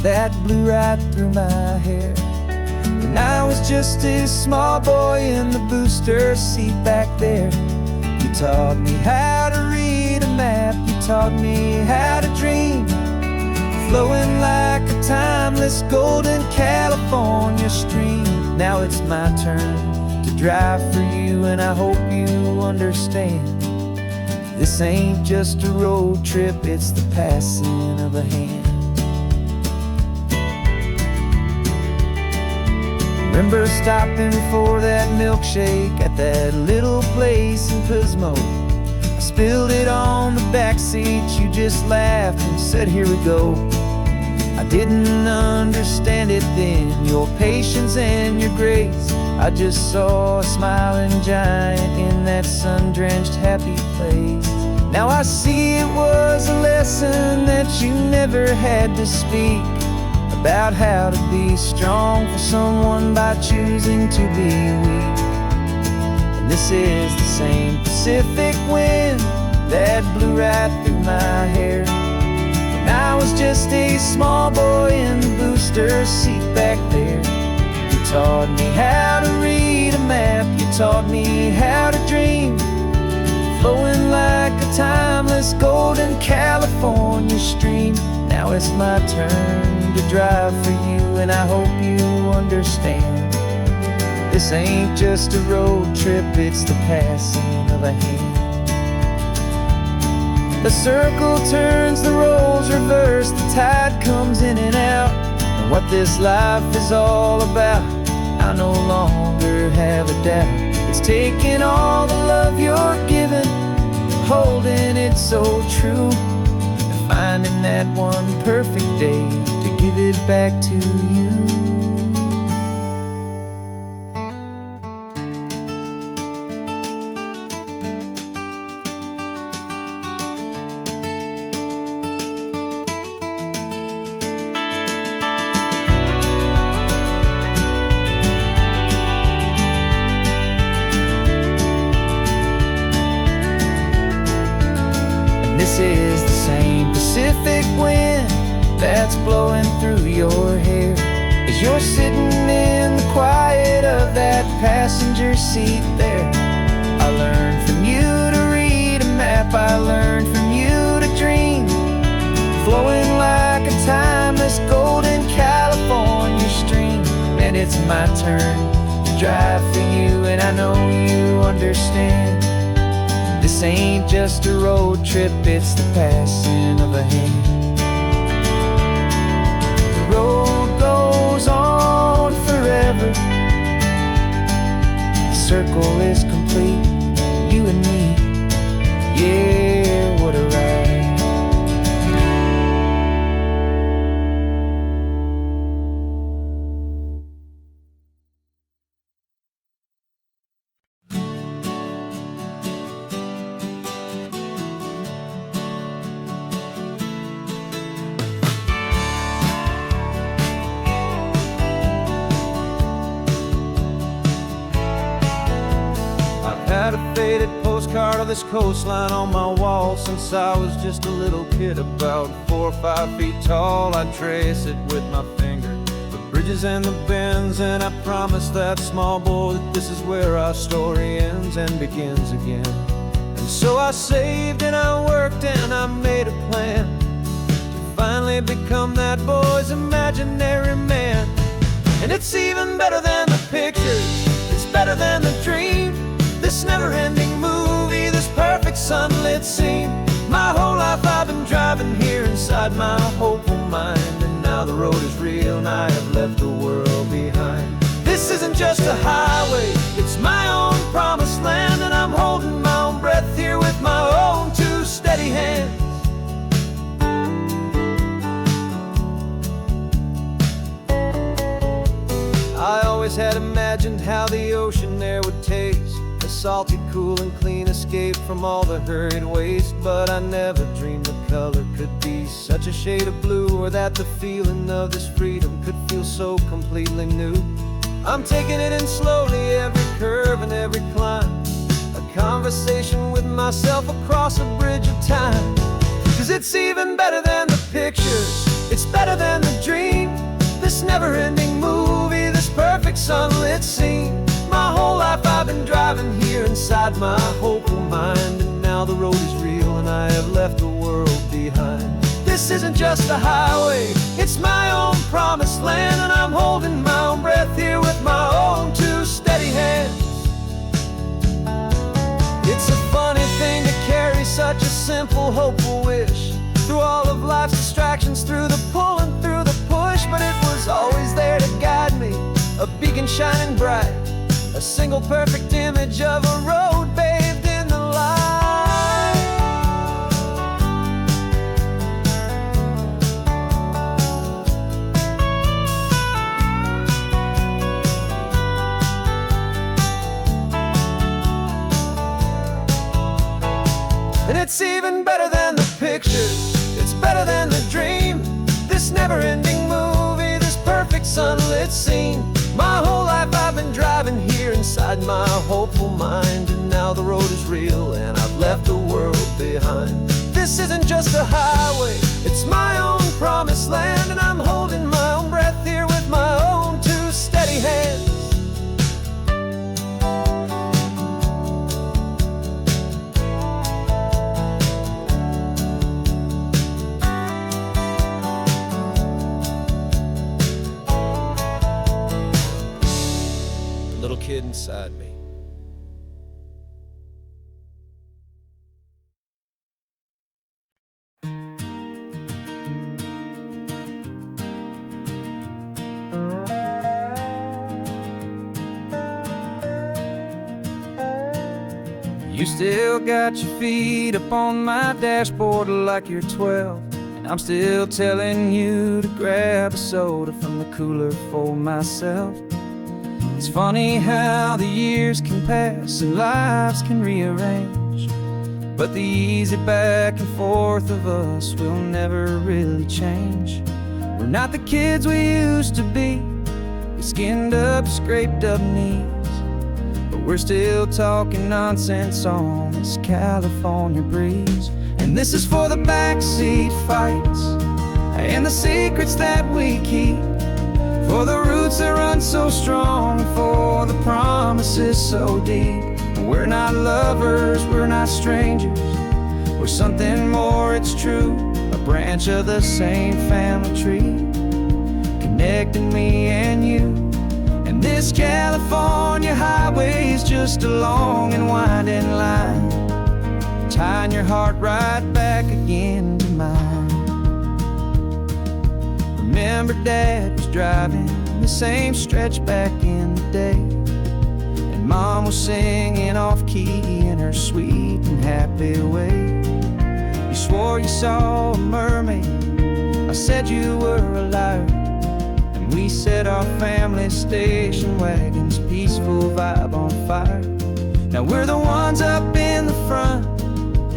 that blew right through my hair when I was just a small boy in the booster seat back there. You taught me how to read a map, you taught me how to dream, flowing like a timeless golden California stream. Now it's my turn to drive for you, and I hope you understand This ain't just a road trip, it's the passing of a hand. Remember stopping for that milkshake at that little place in Pismo. I spilled it on the back seat, you just laughed and said, "Here we go." I didn't understand it then, your patience and your grace. I just saw a smiling giant in that sun-drenched happy place. Now I see it was a lesson that you never had to speak, about how to be strong for someone by choosing to be weak. And this is the same Pacific wind that blew right through my hair when I was just a small boy in the booster seat back there. You taught me how to read a map, you taught me how to dream, flowing like a timeless golden California stream. Now it's my turn to drive for you, and I hope you understand. This ain't just a road trip, it's the passing of a hand. The circle turns, the roles reverse, the tide comes in and out. And what this life is all about, I no longer have a doubt. It's taking all the love you're giving, holding it so true, and finding that one perfect day to give it back to you. This is the same Pacific wind that's blowing through your hair as you're sitting in the quiet of that passenger seat there. I learned from you to read a map, I learned from you to dream, flowing like a timeless golden California stream. And it's my turn to drive for you, and I know you understand. This ain't just a road trip, it's the passing of a hand. The road goes on forever, the circle is complete, you and me, yeah, what a ride. Had a faded postcard of this coastline on my wall since I was just a little kid, about 4 or 5 feet tall. I trace it with my finger, the bridges and the bends, and I promise that small boy that this is where our story ends and begins again. And so I saved and I worked and I made a plan to finally become that boy's imaginary man. And it's even better than the pictures, it's better than the dream, this never-ending movie, this perfect sunlit scene. My whole life I've been driving here inside my hopeful mind, and now the road is real and I have left the world behind. This isn't just a highway, it's my own promised land, and I'm holding my own breath here with my own 2 steady hands. I always had imagined how the ocean there would taste, a salty, cool and clean escape from all the hurried waste. But I never dreamed the color could be such a shade of blue, or that the feeling of this freedom could feel so completely new. I'm taking it in slowly, every curve and every climb, a conversation with myself across a bridge of time. 'Cause it's even better than the pictures, it's better than the dream, this never-ending movie, this perfect sunlit scene. My whole life I've been driving here inside my hopeful mind, and now the road is real and I have left the world behind. This isn't just a highway, it's my own promised land, and I'm holding my own breath here with my own 2 steady hands. It's a funny thing to carry such little hopeful wish. Through all of life's distractions, through the pull and through the push, but it was always there to guide me, a beacon shining bright, a single perfect image of a road bathed in the light. And it's even better than the picture, it's better than the dream. This never-ending movie, this perfect sunlit scene. My whole life I've been driving here inside my hopeful mind, and now the road is real and I've left the world behind. This isn't just a highway, it's my own promised land, and I'm holding my own breath here with my own two steady hands. Little kid inside me. You still got your feet up on my dashboard like you're 12, and I'm still telling you to grab a soda from the cooler for myself. It's funny how the years can pass and lives can rearrange, but the easy back and forth of us will never really change. We're not the kids we used to be, with skinned up, scraped up knees, but we're still talking nonsense on this California breeze. And this is for the backseat fights and the secrets that we keep, for the roots that run so strong, for the promises so deep. We're not lovers, we're not strangers, we're something more, it's true. A branch of the same family tree, connecting me and you. And this California highway is just a long and winding line, tying your heart right back again to mine. Remember Dad was driving the same stretch back in the day, and Mom was singing off-key in her sweet and happy way. You swore you saw a mermaid, I said you were a liar, and we set our family station wagon's peaceful vibe on fire. Now we're the ones up in the front,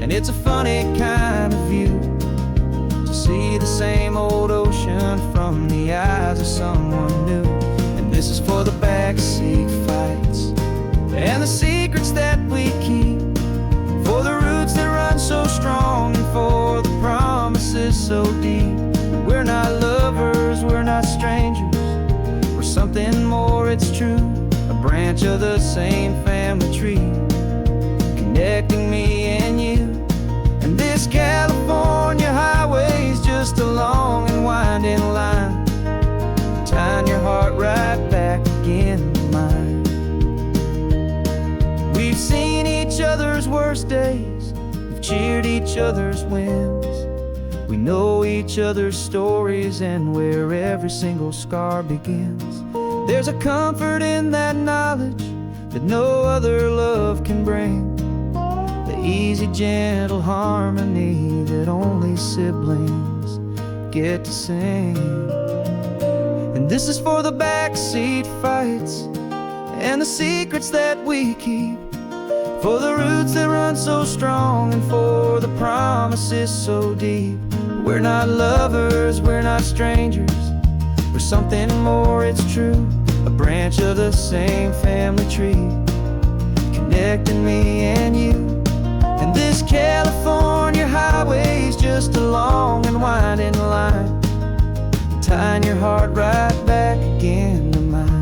and it's a funny kind of view to see the same old ocean from the eyes of someone new. And this is for the backseat fights and the secrets that we keep, for the roots that run so strong and for the promises so deep. We're not lovers, we're not strangers, we're something more, it's true. A branch of the same family tree, connecting me and you. And this California highway is just a long and winding line, tying your heart right back again to mine. We've seen each other's worst days, we've cheered each other's wins, we know each other's stories and where every single scar begins. There's a comfort in that knowledge that no other love can bring, the easy, gentle harmony that only siblings get to sing. And this is for the backseat fights and the secrets that we keep, for the roots that run so strong and for the promises so deep. We're not lovers, we're not strangers, we're something more, it's true. A branch of the same family tree, connecting me and you. And this California highway is just a long and winding line, tying your heart right back again to mine.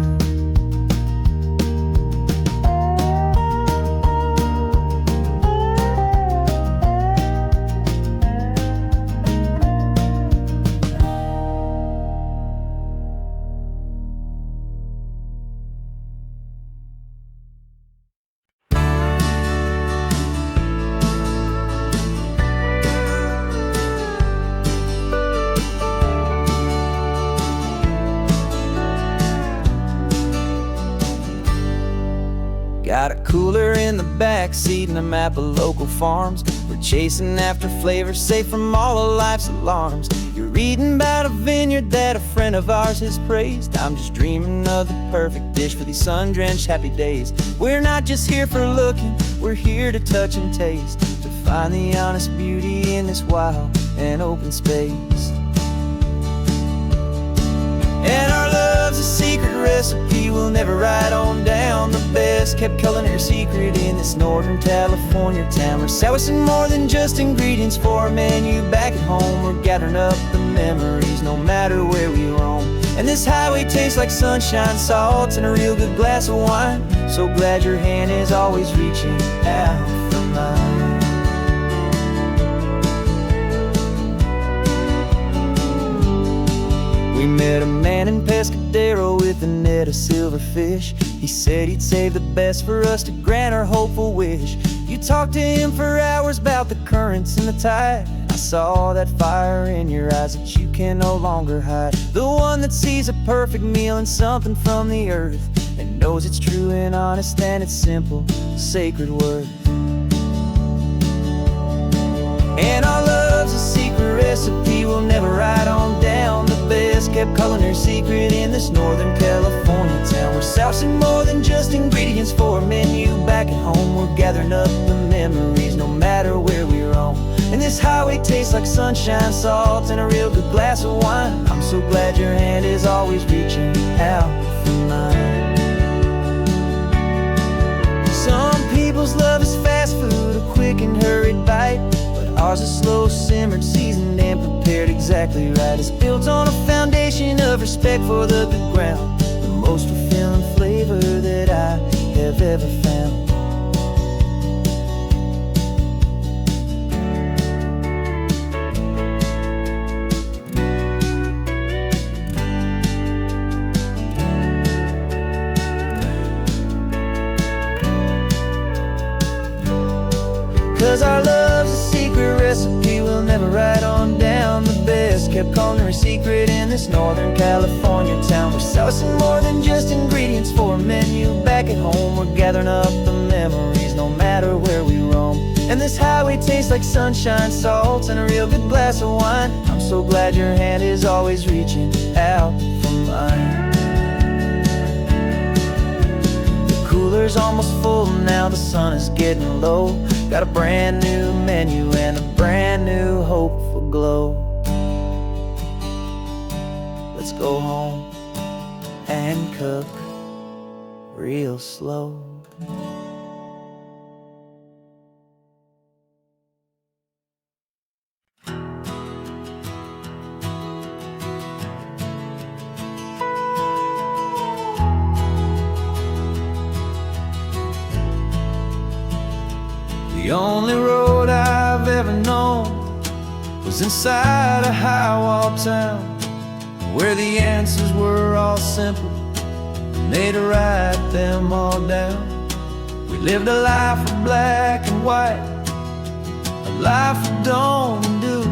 Got a cooler in the back seat and a map of local farms. We're chasing after flavors safe from all of life's alarms. You're reading about a vineyard that a friend of ours has praised. I'm just dreaming of the perfect dish for these sun-drenched happy days. We're not just here for looking, we're here to touch and taste, to find the honest beauty in this wild and open space. And our love's a secret recipe we'll never write on down. The best kept culinary secret in this Northern California town. We're sourcing more than just ingredients for a menu back at home. We're gathering up the memories no matter where we roam. And this highway tastes like sunshine, salt, and a real good glass of wine. So glad your hand is always reaching out for mine. We met a man in Pescadero with a net of silverfish. He said he'd save the best for us to grant our hopeful wish. You talked to him for hours about the currents and the tide. I saw that fire in your eyes that you can no longer hide. The one that sees a perfect meal in something from the earth, and knows it's true and honest and it's simple, sacred worth. And our love's a secret recipe we'll never write on down. The best kept culinary secret in this Northern California town. We're sourcing more than just ingredients for a menu back at home. We're gathering up the memories no matter where we roam. And this highway tastes like sunshine, salt, and a real good glass of wine. I'm so glad your hand is always reaching out for mine. Some people's love is fast food, a quick and hurried bite. Ours is slow simmered, seasoned, and prepared exactly right. It's built on a foundation of respect for the good ground, the most fulfilling flavor that I have ever found. 'Cause our love's a secret recipe we'll never write on down. The best kept culinary secret in this Northern California town. We're sourcing more than just ingredients for a menu back at home. We're gathering up the memories no matter where we roam. And this highway tastes like sunshine, salt, and a real good glass of wine. I'm so glad your hand is always reaching out for mine. The cooler's almost full now, the sun is getting low. Got a brand new menu and a brand new hopeful glow. Let's go home and cook real slow. The only road I've ever known was inside a high-wall town, where the answers were all simple and they'd write them all down. We lived a life of black and white, a life of dawn and dew,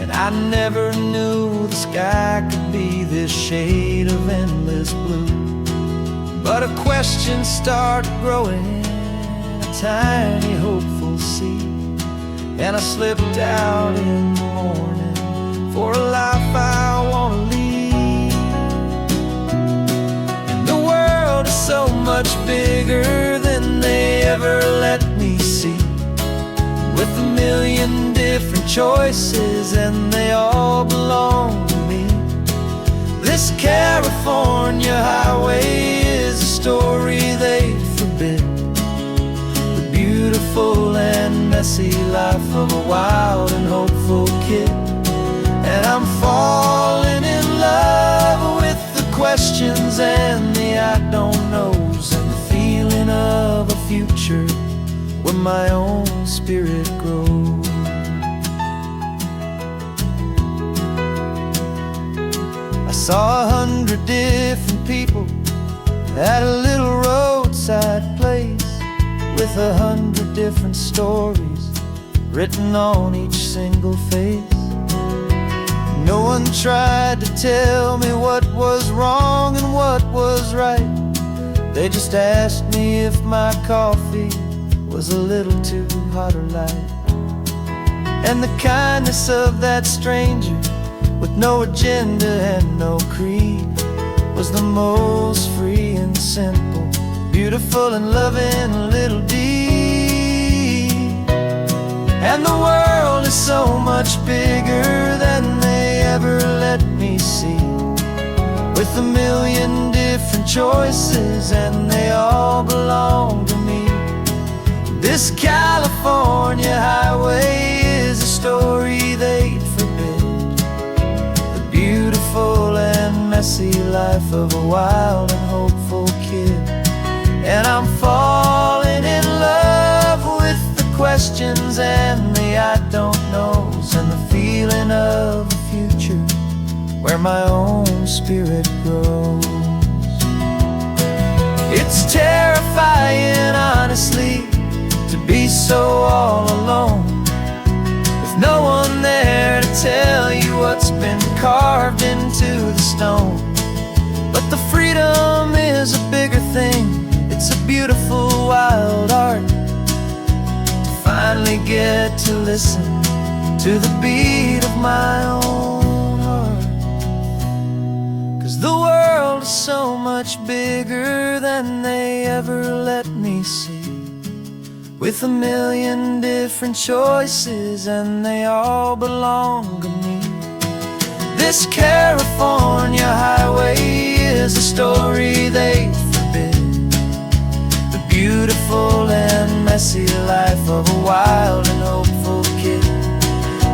and I never knew the sky could be this shade of endless blue. But a question started growing, tiny hopeful seed, and I slipped out in the morning for a life I wanna lead. And the world is so much bigger than they ever let me see, with a million different choices and they all belong to me. This California highway is a story they forbid, beautiful and messy life of a wild and hopeful kid. And I'm falling in love with the questions and the I don't knows, and the feeling of a future where my own spirit grows. I saw 100 different people at a little roadside place, with 100 different stories written on each single face. No one tried to tell me what was wrong and what was right, They just asked me if my coffee was a little too hot or light. And the kindness of that stranger, with no agenda and no creed, was the most free and simple, beautiful and loving little deed. And the world is so much bigger than they ever let me see, with a million different choices and they all belong to me. This California highway is a story they'd forbid, the beautiful and messy life of a wild and hopeful kid. And I'm falling in love with the questions and the I don't knows, and the feeling of a future where my own spirit grows. It's terrifying, honestly, to be so all alone, with no one there to tell you what's been carved into the stone. But the freedom is a bigger thing. It's a beautiful wild art to finally get to listen to the beat of my own heart. 'Cause the world is so much bigger than they ever let me see, with a million different choices and they all belong to me. This California highway is a story they forbid, the beautiful and messy life of a wild and hopeful kid.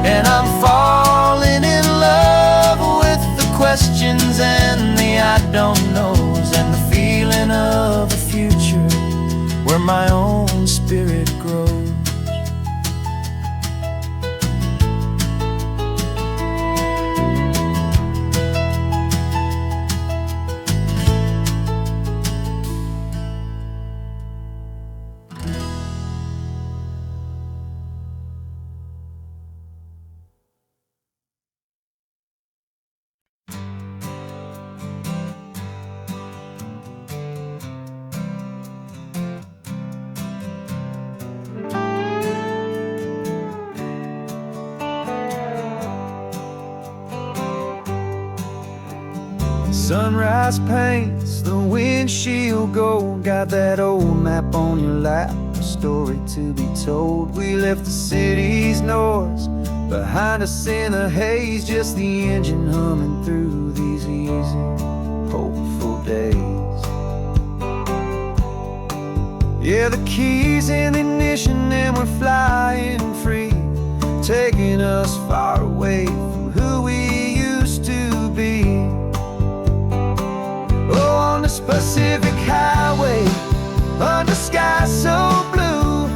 And I'm falling in love with the questions and the I don't knows, and the feeling of a future where my own spirit grows. Sunrise paints the windshield gold, got that old map on your lap, a story to be told. We left the city's noise behind us in the haze, just the engine humming through these easy, hopeful days. Yeah, the keys in the ignition and we're flying free, taking us far away from who we used to be. Oh, on this Pacific highway, under sky so blue,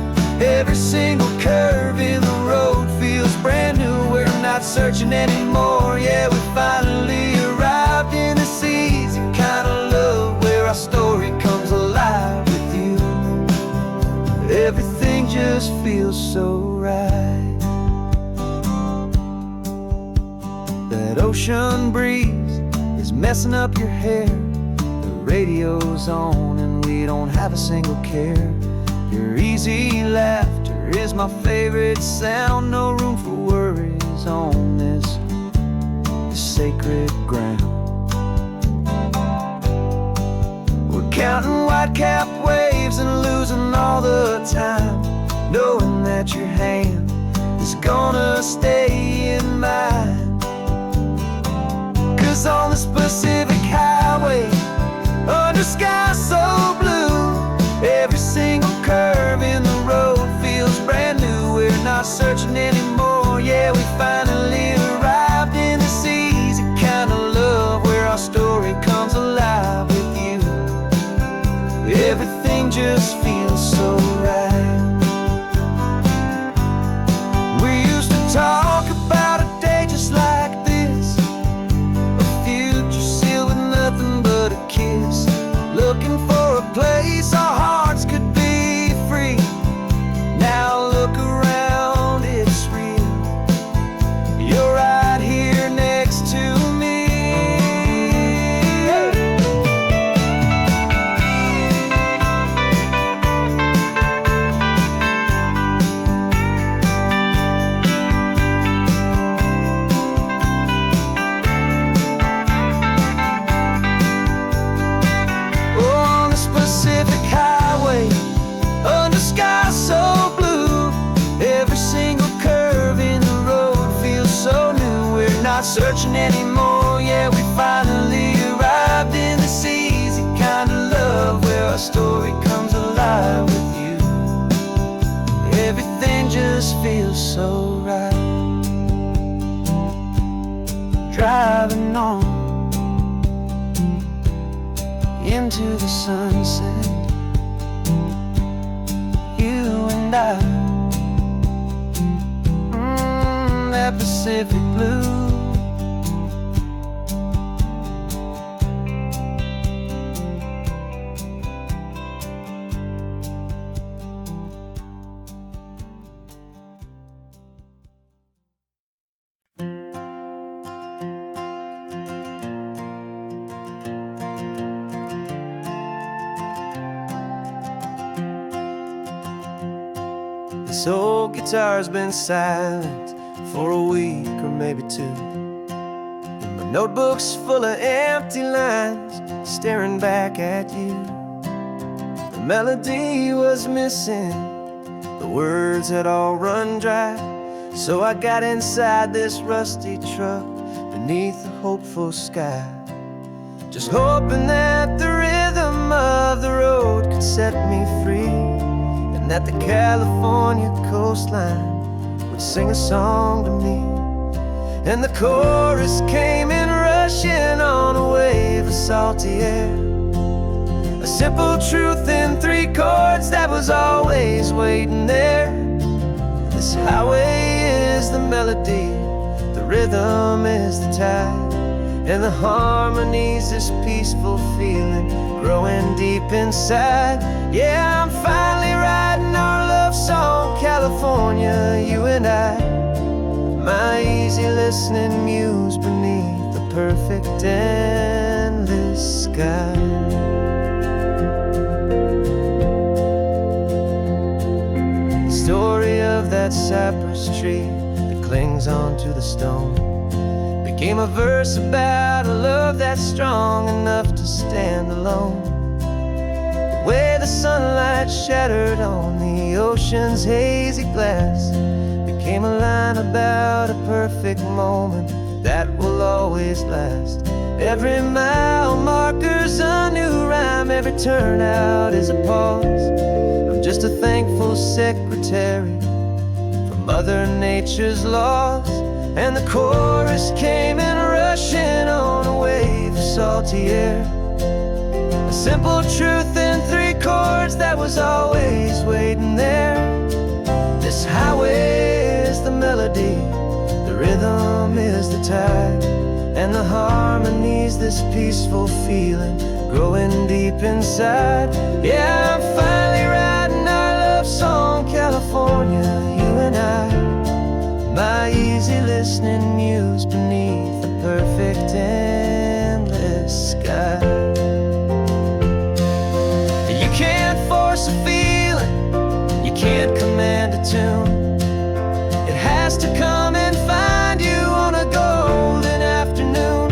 every single curve in the road feels brand new. We're not searching anymore, yeah, we finally arrived in this easy kind of love, where our story comes alive with you. Everything just feels so right. That ocean breeze is messing up your hair, radio's on and we don't have a single care. Your easy laughter is my favorite sound, no room for worries on this sacred ground. We're counting white-capped waves and losing all the time, knowing that your hand is gonna stay in mine. 'Cause on this Pacific highway, under sky so blue, every single curve in the road feels brand new. We're not searching anymore, yeah, we finally arrived in this easy kind of love, where our story comes alive with you. Everything just feels so right. We used to talk about a day just like this, a future sealed with nothing but a kiss, looking for a place our hearts could be free. Now look around, it's real. You're right here next to me. waiting anymore. Yeah, we finally arrived in this easy kind of love where our story comes alive with you. Everything just feels so right. Driving on into the sunset, you and I, that Pacific blue. This old guitar's been silent for a week or maybe two, and my notebook's full of empty lines staring back at you. The melody was missing, the words had all run dry, so I got inside this rusty truck beneath a hopeful sky, just hoping that the rhythm of the road could set me free, and that the California coastline would sing a song to me. And the chorus came in rushing on a wave of salty air, a simple truth in 3 chords that was always waiting there. This highway is the melody, the rhythm is the tide, and the harmony's this peaceful feeling growing deep inside. Yeah, I'm finally writing our love song, California, you and I, my easy listening muse beneath the perfect endless sky. The story of that cypress tree that clings onto the stone became a verse about a love that's strong enough to stand alone. The way the sunlight shattered on the ocean's hazy glass became a line about a perfect moment that will always last. Every mile marker's a new rhyme, every turnout is a pause. I'm just a thankful secretary for Mother Nature's laws. And the chorus came in rushing on a wave of salty air, a simple truth in 3 chords that was always waiting there. This highway is the melody, the rhythm is the tide, and the harmony's this peaceful feeling growing deep inside. Yeah, I'm finally writing our love song, California, you and I, my easy listening muse beneath the perfect endless sky. You can't force a feeling, you can't command a tune. It has to come and find you on a golden afternoon.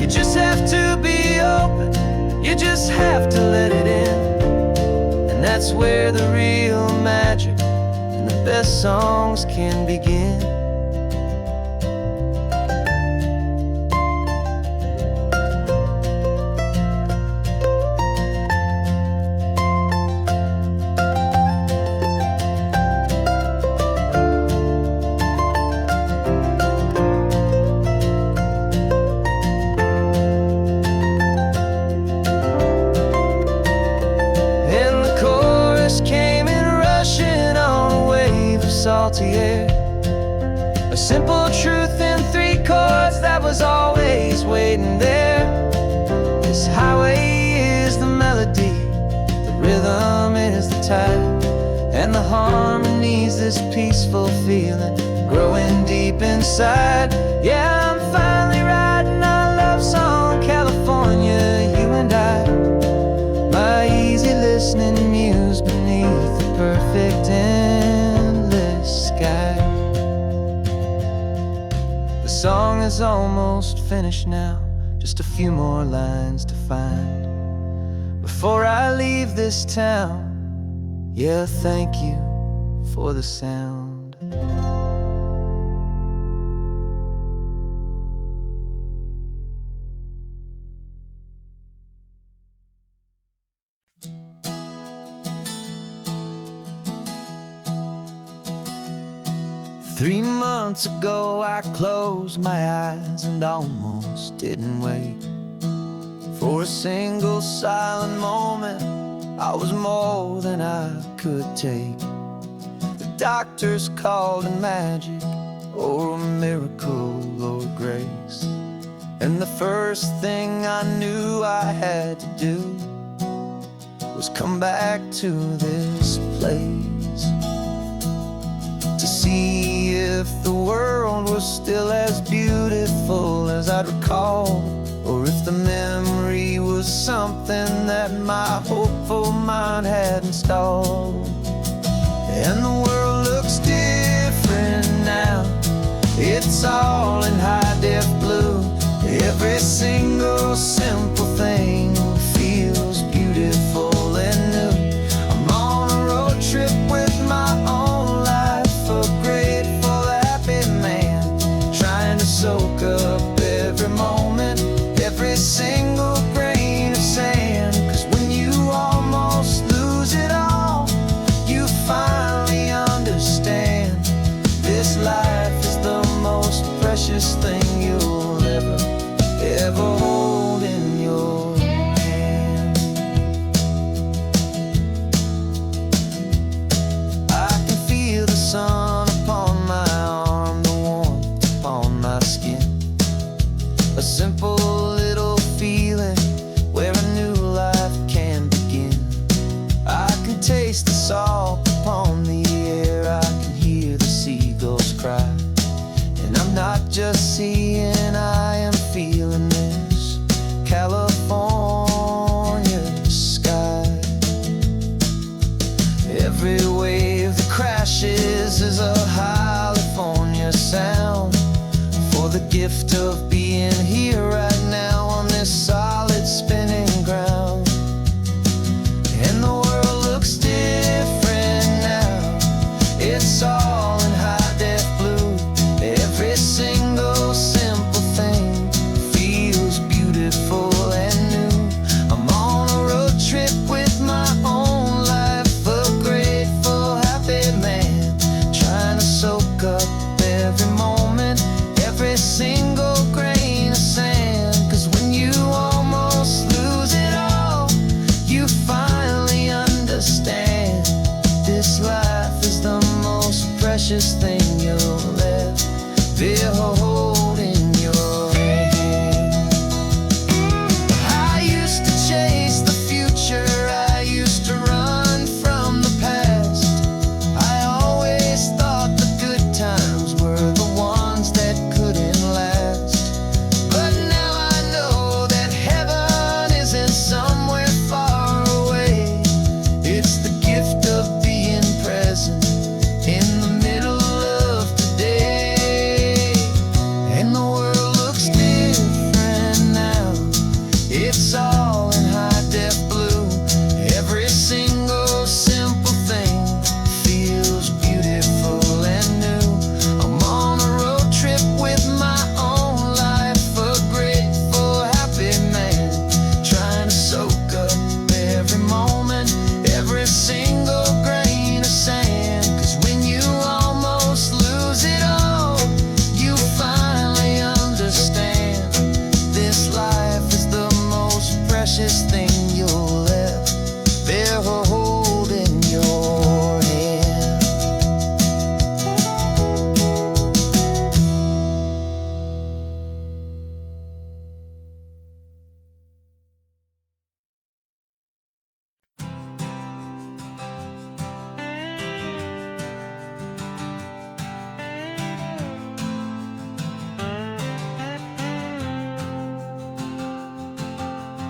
You just have to be open, you just have to let it in, and that's where the real magic, the best songs can begin. And the chorus came in rushing on a wave of salty air, a simple truth in 3 chords that was always waiting there. This highway is the melody, the rhythm is the tide, and the harmony's this peaceful feeling growing deep inside. Yeah, I'm finally writing our love song, California, you and I, my easy listening muse beneath the perfect endless sky. The song is almost finished now, just a few more lines to find before I leave this town. Yeah, thank you for the sound. 3 months ago I closed my eyes and almost didn't wake. For a single silent moment I was more than I could take. The doctors called it magic, or a miracle, or grace. And the first thing I knew I had to do was come back to this place, to see if the world was still as beautiful as I'd recall, or if the memory was something that my hopeful mind had installed. And the world looks different now. It's all in high-def blue. Every single simple thing feels beautiful and new. I'm on a road trip with my own life, a grateful, happy man, trying to soak up every moment, every single grain of sand. 'Cause when you almost lose it all, you finally understand this life is the most precious thing you'll ever hold in your hand. I can feel the sun upon my arm, the warmth upon my skin, a simple little feeling where a new life can begin. I can taste the salt upon the air, I can hear the seagulls cry. And I'm not just seeing, I am feeling this California sky. Every wave that crashes is a California sound, for the gift of being here right now on this solid spinning ground. And the world looks different now. It's all in high-def blue. Every single simple thing feels beautiful and new. I'm on a road trip with my own life, a grateful, happy man, trying to soak up every moment, every single grain of sand. 'Cause when you almost lose it all, you finally understand this life is the most precious thing you'll ever hold in your hand. I used to chase the future, I used to run from the past. I always thought the good times were the ones that couldn't last. But now I know that heaven isn't somewhere far away. It's the gift of being present in the middle of today. And the world looks different now. It's all in high-def blue. Every single simple thing feels beautiful and new. I'm on a road trip with my own life, a grateful, happy man, trying to soak up every moment, every single grain of sand. 'Cause when you almost lose it all, you finally understand this life is the most precious thing you'll ever hold in your hand.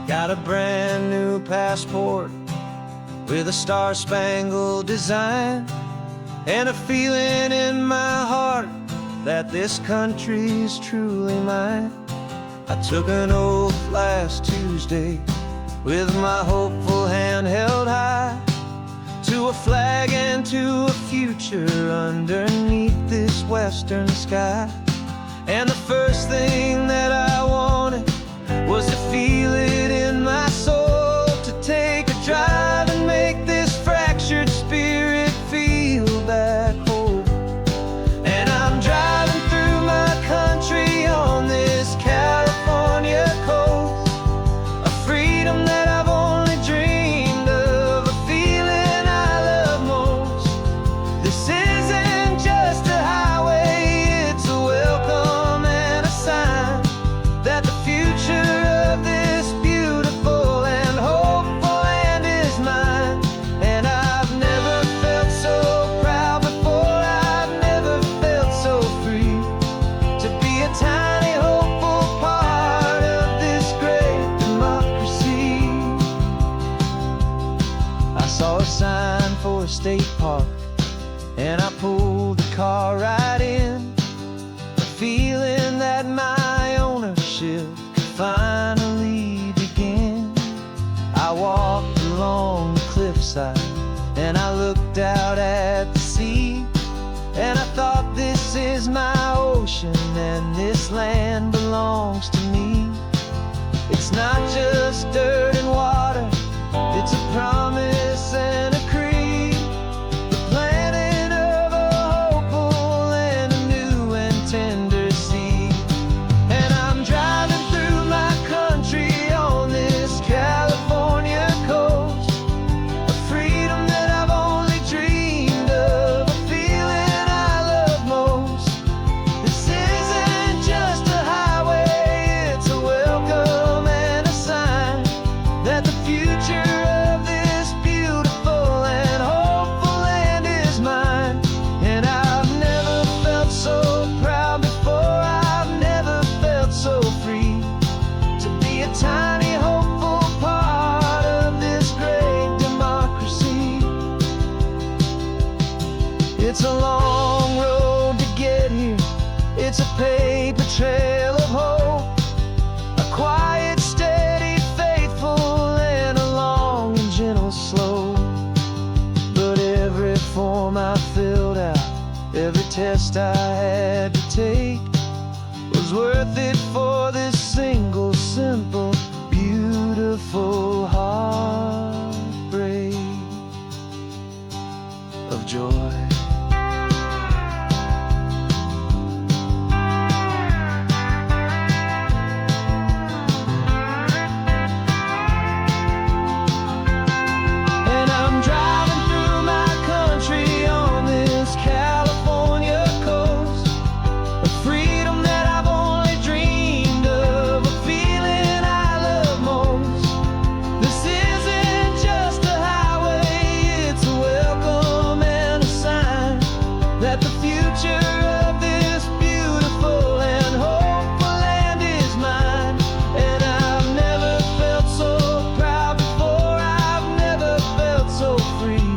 Got a brand new passport with a star-spangled design, and a feeling in my heart that this country's truly mine. I took an oath last Tuesday with my hopeful hand held high, to a flag and to a future underneath this western sky. And the first thing that I wanted was to feel it in my soul, to take a drive and make this fractured spirit feel back home. And I saw a sign for a state park, and I pulled the car right in, feeling that my ownership could finally begin. I walked along the cliffside and I looked out at the sea, and I thought, this is my ocean and this land belongs to me. It's not just dirt and water, it's a promise and a creed, the planting of a hopeful and a new and tender seed. And I'm driving through my country on this California coast, a freedom that I've only dreamed of, a feeling I love most. This isn't just a highway, it's a welcome and a sign that the future of this beautiful and hopeful land is mine. And I've never felt so proud before, I've never felt so free to be a tiny hopeful part of this great democracy. It's a long road to get here, it's a paper trail of hope, a quiet, steady, faithful, and a long and gentle slope. But every form I filled out, every test I had to take, was worth it for this single, simple, beautiful heartbreak of joy. And I'm driving through my country on this California coast, a freedom that I've only dreamed of, a feeling I love most. This isn't just a highway, it's a welcome and a sign that the future of this beautiful and hopeful land is mine. And I've never felt so proud before, I've never felt so free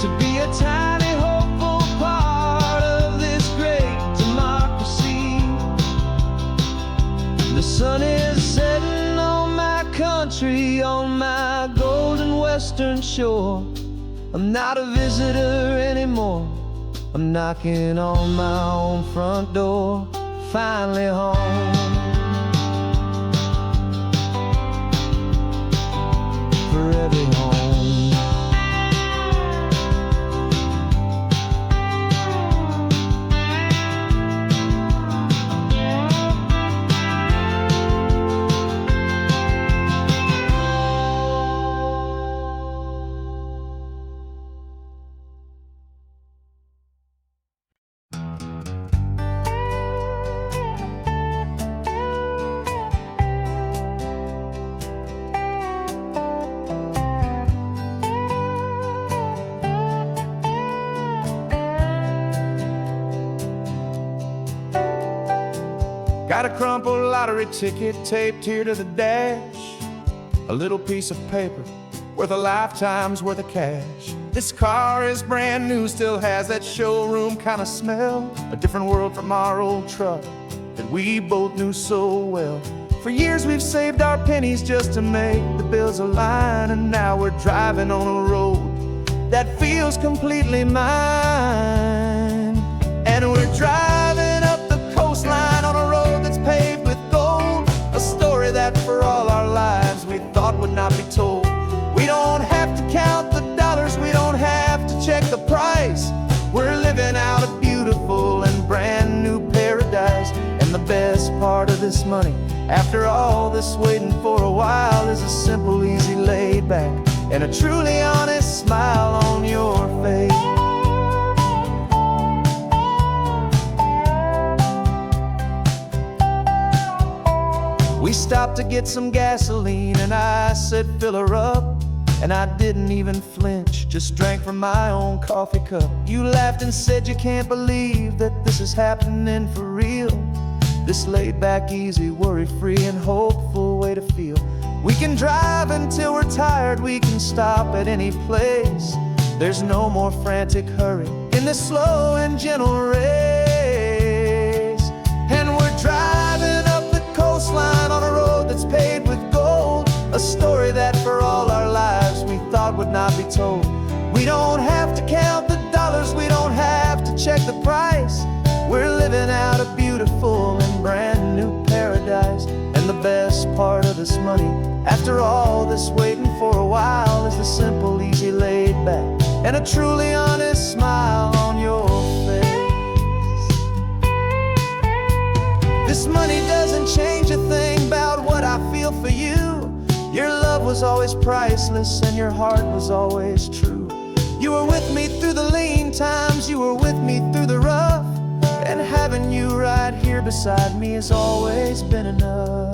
to be a tiny hopeful part of this great democracy. The sun is setting on my country, on my golden western shore. I'm not a visitor anymore, I'm knocking on my own front door, finally home. For every home. Got a crumpled lottery ticket taped here to the dash, a little piece of paper worth a lifetime's worth of cash. This car is brand new, still has that showroom kind of smell, a different world from our old truck that we both knew so well. For years we've saved our pennies just to make the bills align, and now we're driving on a road that feels completely mine. And we're driving up the coastline on a road that's paved with gold, a story that for all our lives we thought would not be told. We don't have to count the dollars, we don't have to check the price. We're living out a beautiful and brand new paradise. And the best part of this money, after all this waiting for a while, is a simple, easy, laid back, and a truly honest smile on your face. We stopped to get some gasoline and I said fill her up, and I didn't even flinch, just drank from my own coffee cup. You laughed and said you can't believe that this is happening for real, this laid back, easy, worry-free and hopeful way to feel. We We can drive until we're tired, we can stop at any place. There's no more frantic hurry in this slow and gentle race. And we're driving up the coastline on a road that's paved with gold, a story that for all our lives we thought would not be told. We don't have to count the dollars, we don't have to check the price. We're living out a beautiful and brand new paradise. And the best part of this money, after all this waiting for a while, is the simple, easy, laid back, and a truly honest smile on your face. This money doesn't change a thing about what I feel for you. Your love was always priceless and your heart was always true. You were with me through the lean times, you were with me through the rough, and having you right here beside me has always been enough.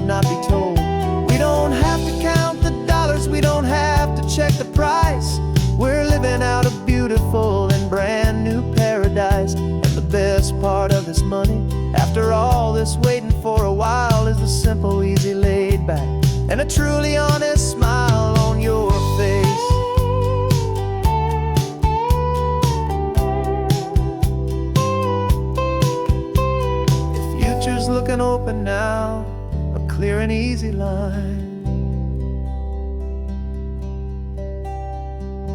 Not be told. We don't have to count the dollars, we don't have to check the price. We're living out a beautiful and brand new paradise. And the best part of this money, after all this waiting for a while, is the simple, easy, laid back, and a truly honest smile on your face. The future's looking open now, clear and easy line.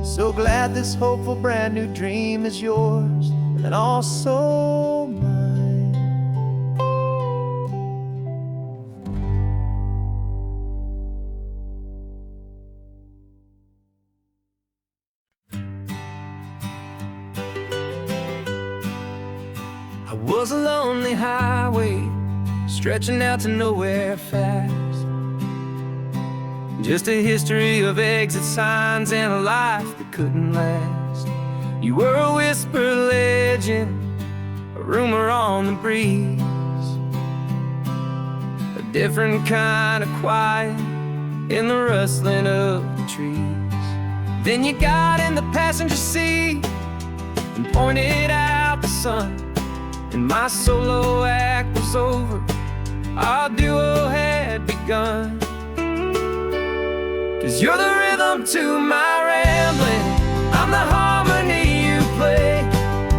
So glad this hopeful brand new dream is yours and also mine. I was a lonely highway stretching out to nowhere fast. Just a history of exit signs and a life that couldn't last. You were a whisper legend, a rumor on the breeze, a different kind of quiet in the rustling of the trees. Then you got in the passenger seat and pointed out the sun, and my solo act was over, our duo had begun. 'Cause you're the rhythm to my rambling, I'm the harmony you play.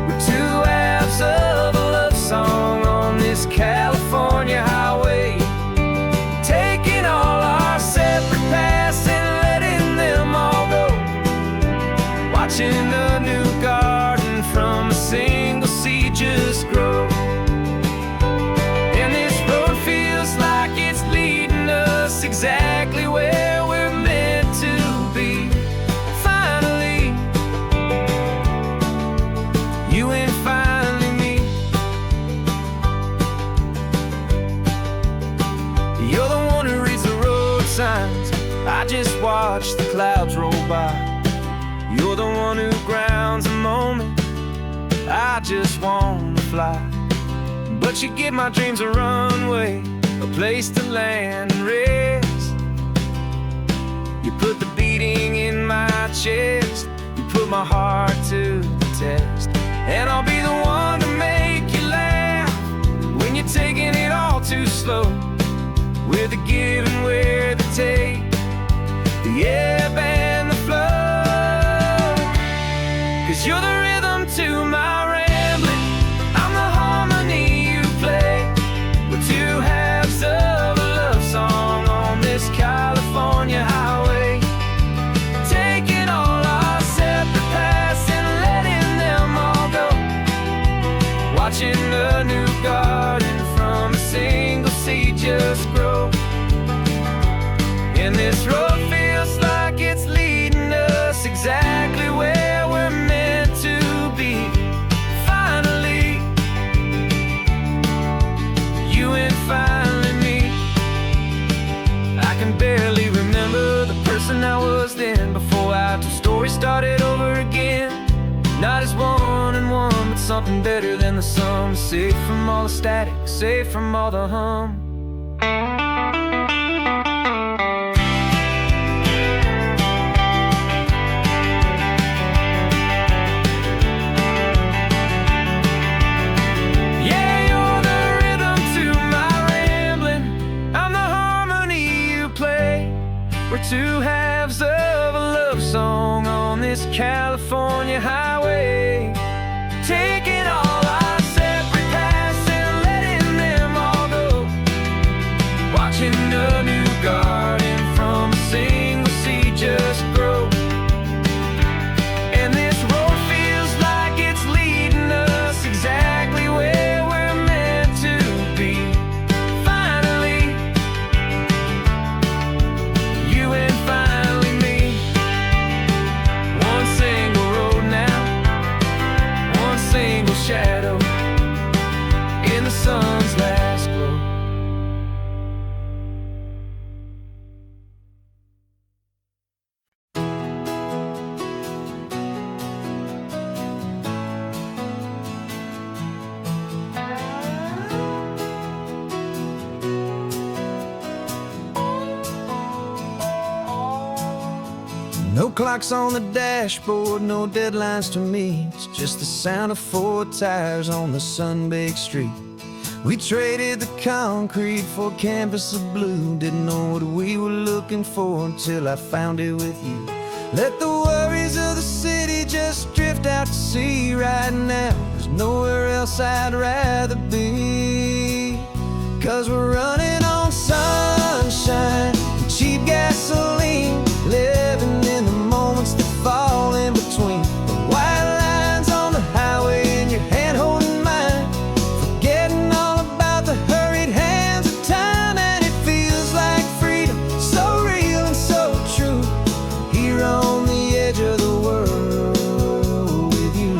We're two halves of a love song on this California highway, taking all our separate paths and letting them all go, watching a new garden from a single seed just grow. Exactly where we're meant to be. Finally, you and finally me. You're the one who reads the road signs, I just watch the clouds roll by. You're the one who grounds a moment, I just wanna fly. But you give my dreams a runway, a place to land and rest. You put the beating in my chest, you put my heart to the test. And I'll be the one to make you laugh when you're taking it all too slow. We're the give and we're the take, the ebb and the flow. 'Cause you're the rhythm to my rambling, I'm the harmony you play. We're two halves of a love song on this California highway, taking all our separate paths and letting them all go, watching a new garden from a single seed just grow. And this road feels like it's leading us exactly where we're meant to be. Not as one and one, but something better than the sum. Safe from all the static, safe from all the hum. We're two halves of a love song on this California highway, taking all our separate paths and letting them all go, watching a new garden from a single seed just grow. And this road feels like it's leading us exactly where we're meant to be. Shadow in the sun's last glow. No clocks on the dashboard, no deadlines to meet. It's just the sound of 4 tires on the sun-baked street. We traded the concrete for a canvas of blue. Didn't know what we were looking for until I found it with you. Let the worries of the city just drift out to sea right now. There's nowhere else I'd rather be. 'Cause we're running on sunshine and cheap gasoline, living in the moments that fall in between. The white lines on the highway and your hand holding mine, forgetting all about the hurried hands of time. And it feels like freedom, so real and so true, here on the edge of the world with you.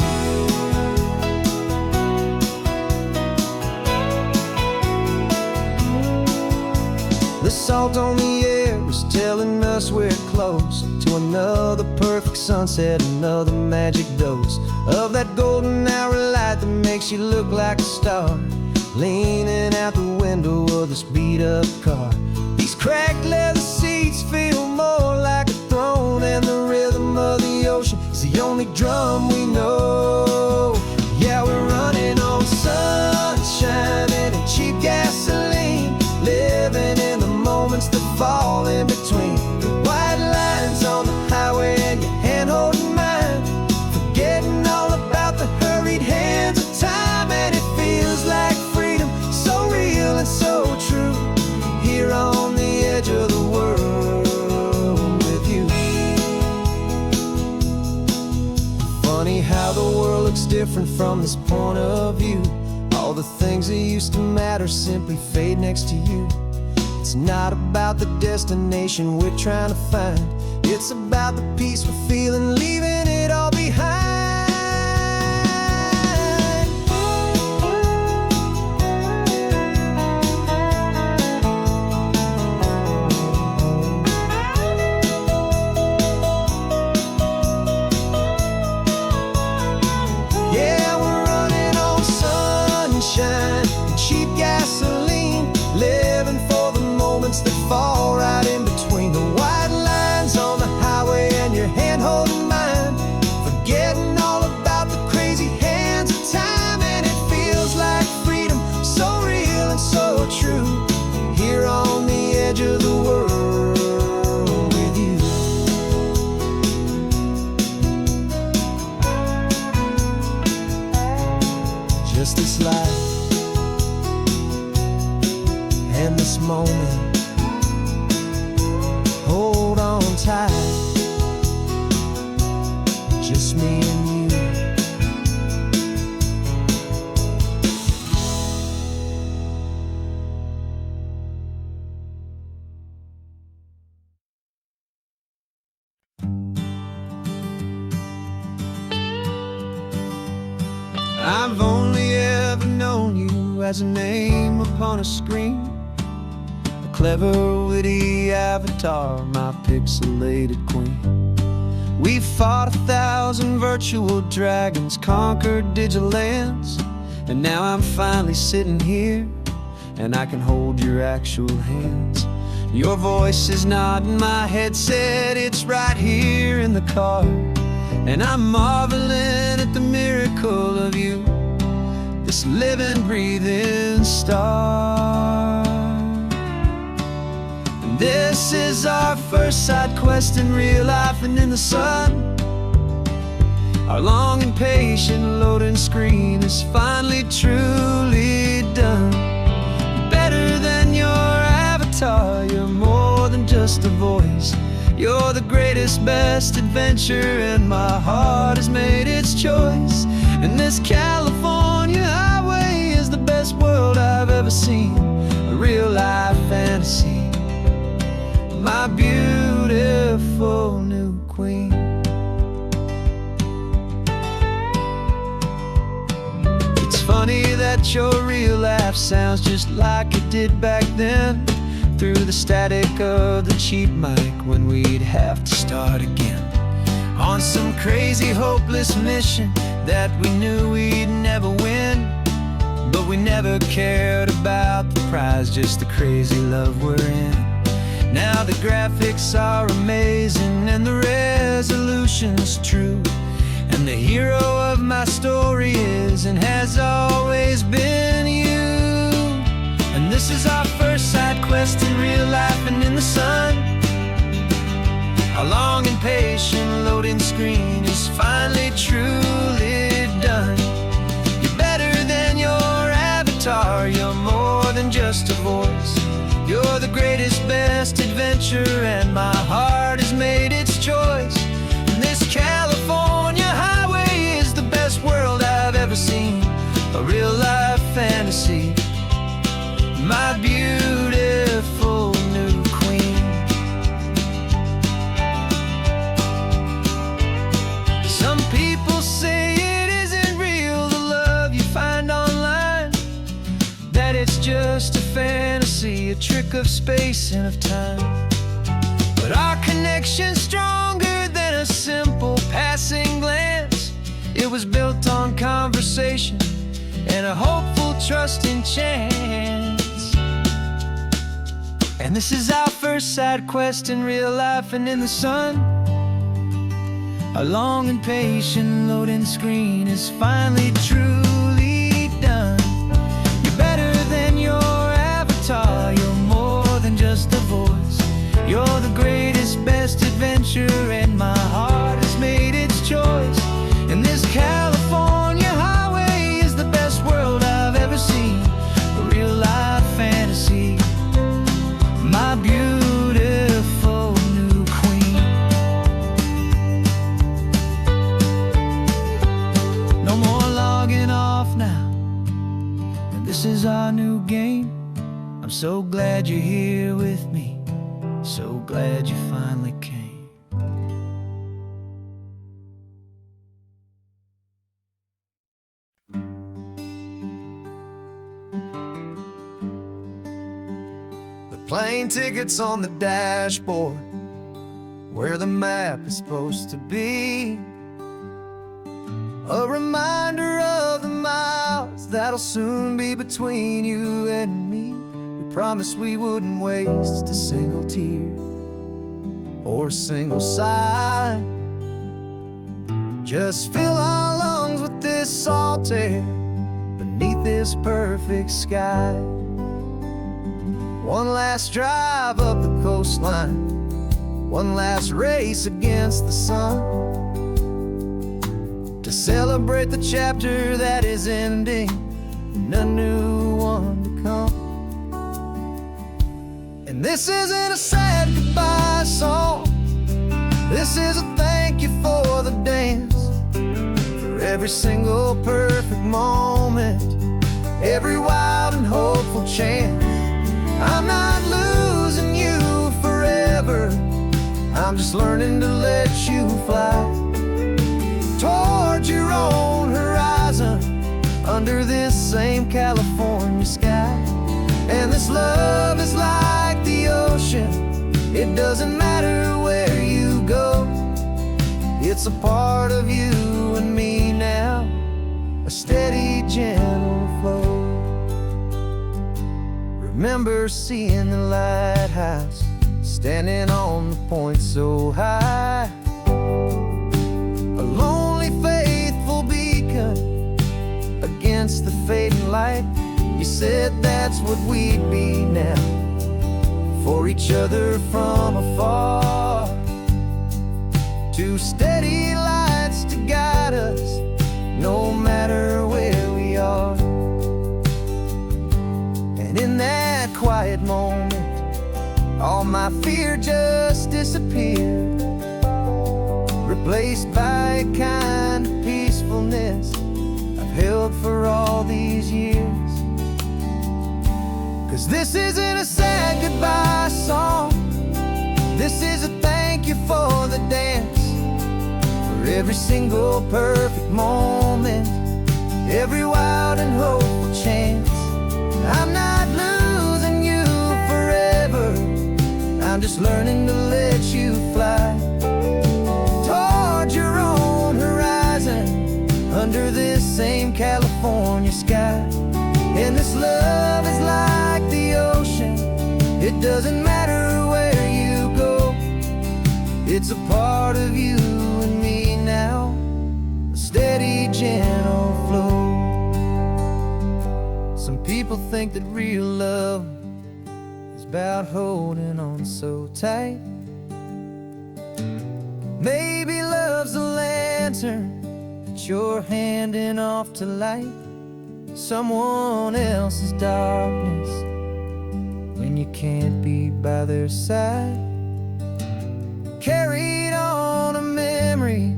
The salt on the air is telling us we're close to another perfect sunset, another magic dose of that golden hour light that makes you look like a star, leaning out the window of this beat-up car. These cracked leather seats feel more like a throne, and the rhythm of the ocean is the only drum we know. Yeah, we're running on sunshine and a cheap gasoline, living in the moments that fall in between. The white lines on the highway and your hand holding mine, forgetting all about the hurried hands of time. And it feels like freedom, so real and so true, here on the edge of the world with you. Funny how the world looks different from this point of view. All the things that used to matter simply fade next to you. It's not about the destination we're trying to find, it's about the peace we're feeling, leaving it all behind. Yeah, we're running on sunshine and cheap gasoline, living for the moments that fall right in between. The white lines on the highway and your hand holding mine, forgetting all about the crazy hands of time. And it feels like freedom, so real and so true, here on the edge of the world with you. Just this life and this moment, hold on tight, just me and you. I've only ever known you as a name upon a screen, clever, witty avatar, my pixelated queen. We fought 1,000 virtual dragons, conquered digital lands, and now I'm finally sitting here, and I can hold your actual hands. Your voice is not in my headset, it's right here in the car, and I'm marveling at the miracle of you, this living, breathing star. And this is our first side quest in real life and in the sun. Our long and patient loading screen is finally truly done. You're better than your avatar, you're more than just a voice. You're the greatest, best adventure, and my heart has made its choice. And this California highway is the best world I've ever seen, a real life fantasy, my beautiful new queen. It's funny that your real life sounds just like it did back then, through the static of the cheap mic when we'd have to start again, on some crazy hopeless mission that we knew we'd never win. But we never cared about the prize, just the crazy love we're in. Now the graphics are amazing and the resolution's true, and the hero of my story is and has always been you. And this is our first side quest in real life and in the sun. Our long and patient loading screen is finally truly done. You're better than your avatar, you're more than just a voice. You're the greatest, best adventure, and my heart has made its choice. And this California highway is the best world I've ever seen, a real life fantasy, my beautiful new queen. Some people say it isn't real, the love you find online, that it's just a fantasy, a trick of space and of time. But our connection's stronger than a simple passing glance. It was built on conversation and a hopeful, trusting chance. And this is our first side quest in real life and in the sun. Our long and patient loading screen is finally truly done. You're better than your avatar, you're more than just a voice. You're the greatest, best adventure, and my heart has made its choice. And this California highway is the best world I've ever seen, a real life fantasy, my beautiful new queen. No more logging off now, and this is our new game. I'm so glad you're here with me, so glad you finally came. Plane tickets on the dashboard, where the map is supposed to be. A reminder of the miles that'll soon be between you and me. We promised we wouldn't waste a single tear or a single sigh. Just fill our lungs with this salt air beneath this perfect sky. One last drive up the coastline, one last race against the sun, to celebrate the chapter that is ending and a new one to come. And this isn't a sad goodbye song, this is a thank you for the dance, for every single perfect moment, every wild and hopeful chance. I'm not losing you forever, I'm just learning to let you fly toward your own horizon, under this same California sky. And this love is like the ocean, it doesn't matter where you go, It's a part of you and me now, a steady, gentle flow. Remember seeing the lighthouse, standing on the point so high, a lonely, faithful beacon against the fading light. You said that's what we'd be now, for each other from afar. Two steady lights to guide us, no matter where we are. And in that quiet moment, all my fear just disappeared, replaced by a kind of peacefulness I've held for all these years. 'Cause this isn't a sad goodbye song, this is a thank you for the dance, for every single perfect moment, every wild and hopeful chance. I'm not losing you forever, I'm just learning to let you fly toward your own horizon, under this same California sky. And this love is like the ocean, it doesn't matter where you go. It's a part of you and me now, a steady, gentle flow. Some people think that real love is about holding on so tight. Maybe love's a lantern that you're handing off to light someone else's darkness when you can't be by their side. Carried on a memory,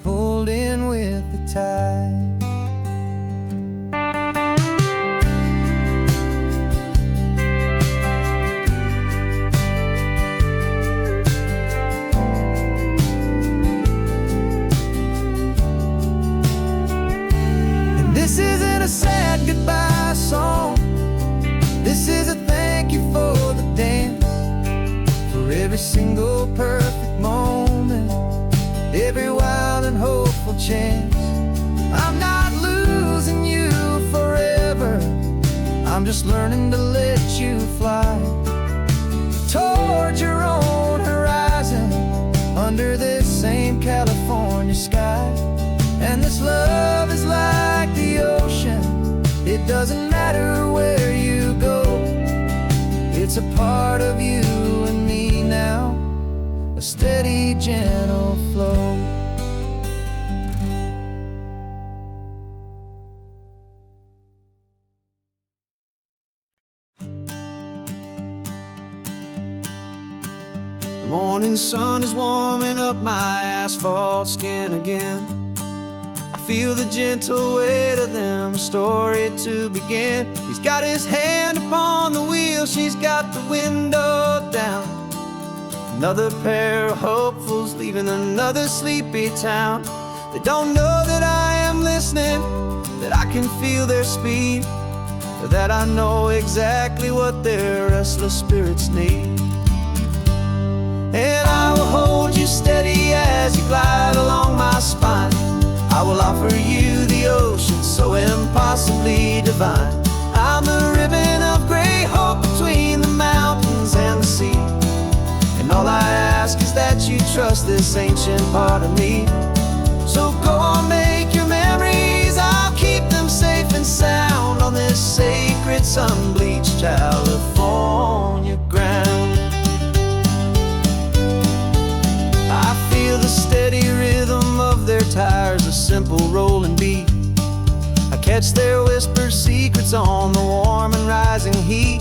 pulled in with the tide. This isn't a sad goodbye song, this is a thank you for the dance, for every single perfect moment, every wild and hopeful chance. I'm not losing you forever, I'm just learning to let you fly toward your own horizon, under this same California sky. And this love is like the ocean, it doesn't matter where you go. It's a part of you and me now, a steady, gentle flow. The morning sun is warming up my asphalt skin again. Feel the gentle weight of them, a story to begin. He's got his hand upon the wheel, she's got the window down. Another pair of hopefuls leaving another sleepy town. They don't know that I am listening, that I can feel their speed, or that I know exactly what their restless spirits need. And I will hold you steady as you glide along my spine. I will offer you the ocean so impossibly divine. I'm the ribbon of gray hope between the mountains and the sea. And all I ask is that you trust this ancient part of me. So go on, make your memories, I'll keep them safe and sound on this sacred sun-bleached California ground. I feel the steady rhythm of their tires, a simple rolling beat. I catch their whispered secrets on the warm and rising heat.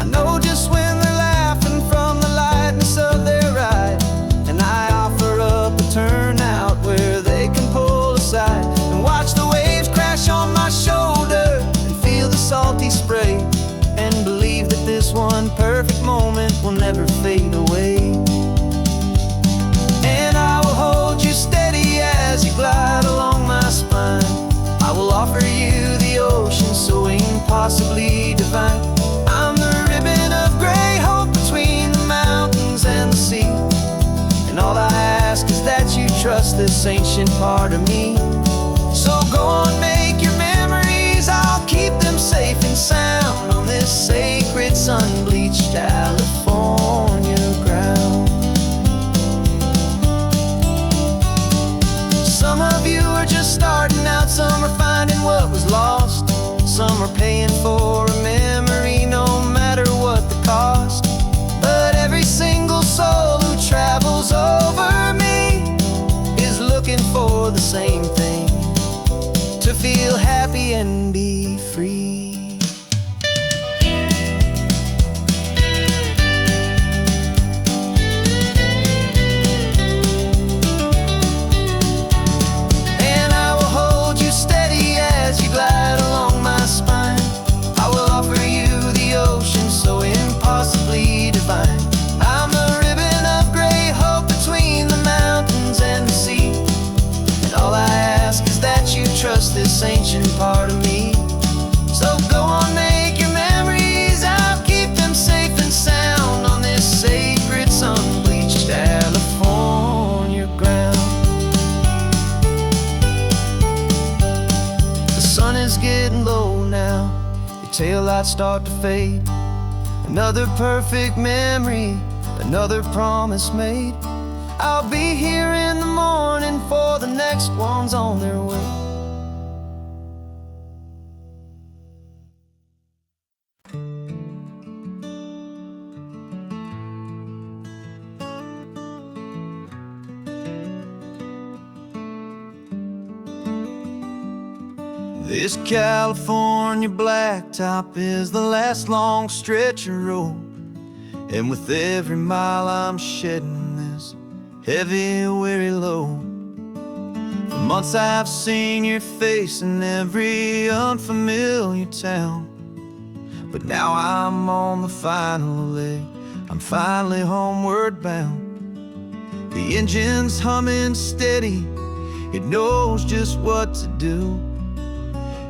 I know just when they're laughing from the lightness of their ride, and I offer up a turnout where they can pull aside and watch the waves crash on my shoulder and feel the salty spray, and believe that this one perfect moment will never fade away. And I will hold you steady as you glide along my spine. I will offer you the ocean so impossibly divine. I'm the ribbon of gray hope between the mountains and the sea. And all I ask is that part of me. So go on, make your memories, I'll keep them safe and sound on this sacred sun-bleached California ground. Some of you are just starting out, some are finding what was lost, some are paying for a memory no matter what the cost. But every single soul who travels over me is looking for the same thing: to feel happy and be free. And I will hold you steady as you glide along my spine. I will offer you the ocean so impossibly divine. I'm a ribbon of gray hope between the mountains and the sea, and all I ask is that you trust this ancient part of me. So go on, make your memories, I'll keep them safe and sound on this sacred sun-bleached California ground. The sun is getting low now, your taillights start to fade. Another perfect memory, another promise made. I'll be here in the morning for the next ones on their way. This California blacktop is the last long stretch of road, and with every mile I'm shedding this heavy, weary load. For months I've seen your face in every unfamiliar town, but now I'm on the final leg, I'm finally homeward bound. The engine's humming steady, it knows just what to do.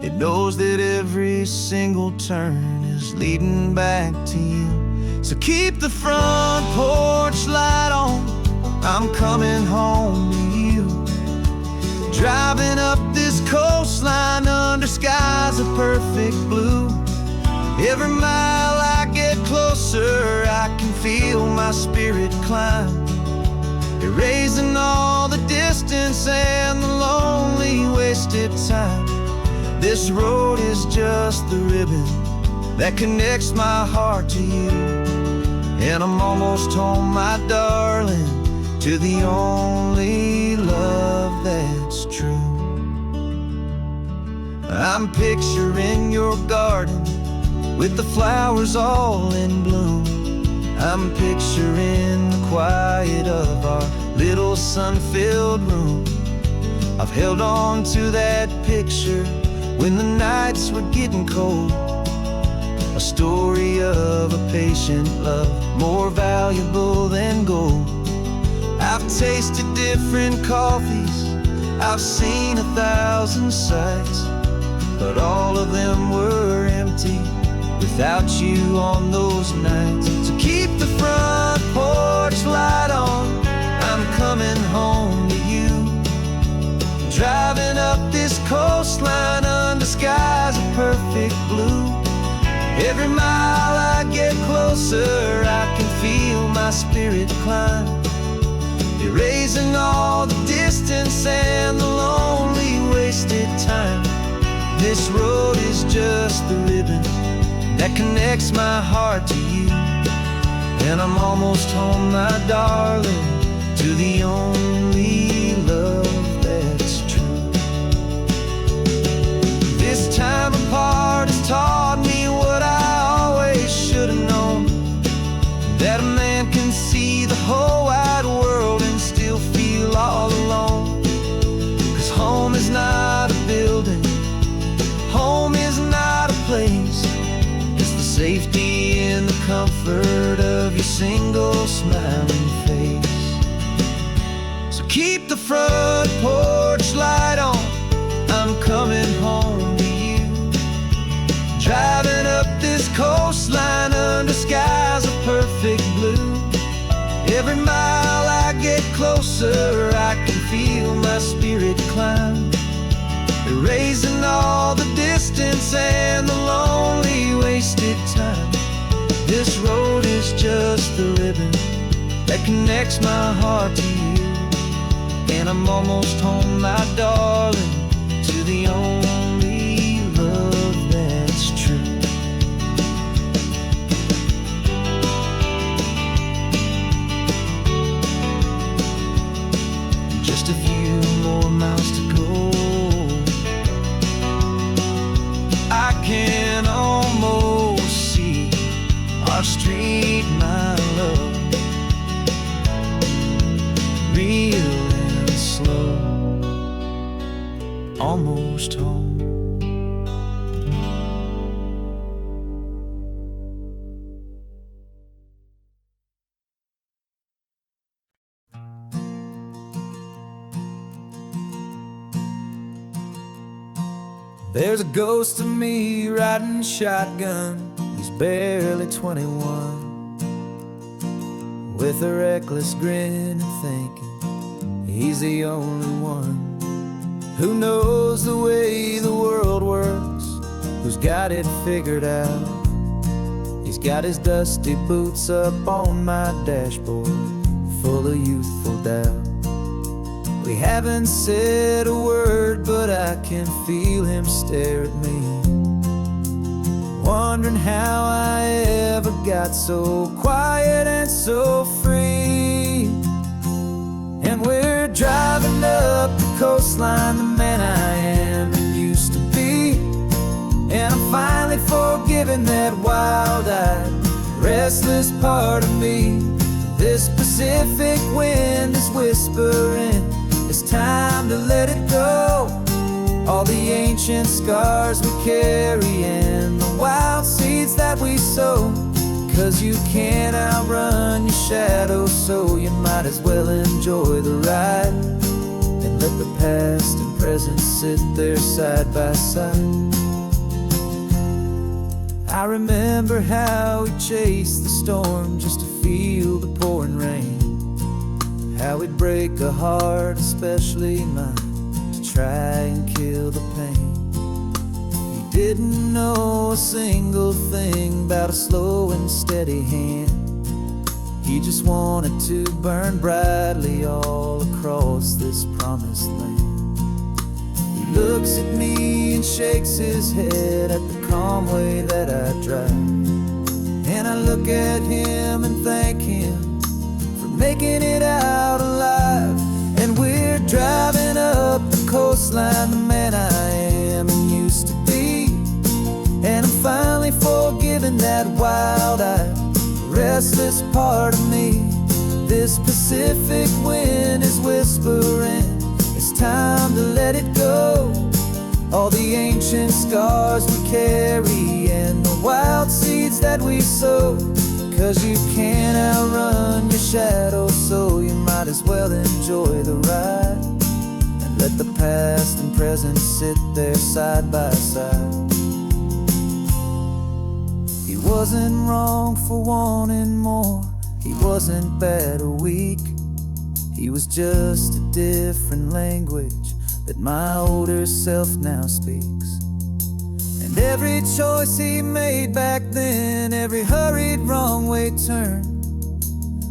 It knows that every single turn is leading back to you. So keep the front porch light on, I'm coming home to you. Driving up this coastline under skies of perfect blue. Every mile I get closer, I can feel my spirit climb, erasing all the distance and the lonely wasted time. This road is just the ribbon that connects my heart to you, and I'm almost home, my darling, to the only love that's true. I'm picturing your garden with the flowers all in bloom. I'm picturing the quiet of our little sun-filled room. I've held on to that picture when the nights were getting cold, a story of a patient love, more valuable than gold. I've tasted different coffees, I've seen 1,000 sights, but all of them were empty without you on those nights. So keep the front porch light on, I'm coming home to you. Driving up this coastline under skies of perfect blue. Every mile I get closer, I can feel my spirit climb, erasing all the distance and the lonely wasted time. This road is just the ribbon that connects my heart to you, and I'm almost home, my darling, to the only love that's true. This time apart has taught me what I always should have known, that a man can see the whole wide world and still feel all alone. 'Cause home is not a building, home is not a place, it's the safety and the comfort of your single smiling face. So keep the front porch light on, I'm coming home to you. Driving up this coastline under skies of perfect blue. Every mile I get closer, I can feel my spirit climb, erasing all the distance and the lonely wasted time. This road is just the ribbon that connects my heart to you, and I'm almost home, my darling, to the only love that's true. Just a few more miles to go, I can almost see our street, my love, real and slow, almost home. There's a ghost of me riding shotgun. He's barely 21, with a reckless grin and thinking he's the only one who knows the way the world works, who's got it figured out. He's got his dusty boots up on my dashboard, full of youthful doubt. We haven't said a word, but I can feel him stare at me, wondering how I ever got so quiet and so free. And we're driving up the coastline, the man I am and used to be, and I'm finally forgiving that wild-eyed, restless part of me. This Pacific wind is whispering, it's time to let it go. All the ancient scars we carry and the wild seeds that we sow. 'Cause you can't outrun your shadow, so you might as well enjoy the ride and let the past and present sit there side by side. I remember how we chased the storm just to feel the pouring rain, how we'd break a heart, especially mine, to try and kill the pain. He didn't know a single thing about a slow and steady hand. He just wanted to burn brightly all across this promised land. He looks at me and shakes his head at the calm way that I drive, and I look at him and thank him making it out alive. And we're driving up the coastline, the man I am and used to be, and I'm finally forgiving that wild-eyed, restless part of me. This Pacific wind is whispering, it's time to let it go. All the ancient scars we carry and the wild seeds that we sow. 'Cause you can't outrun your shadow, so you might as well enjoy the ride and let the past and present sit there side by side. He wasn't wrong for wanting more, he wasn't bad or weak. He was just a different language that my older self now speaks. And every choice he made back then, every hurried wrong way turn,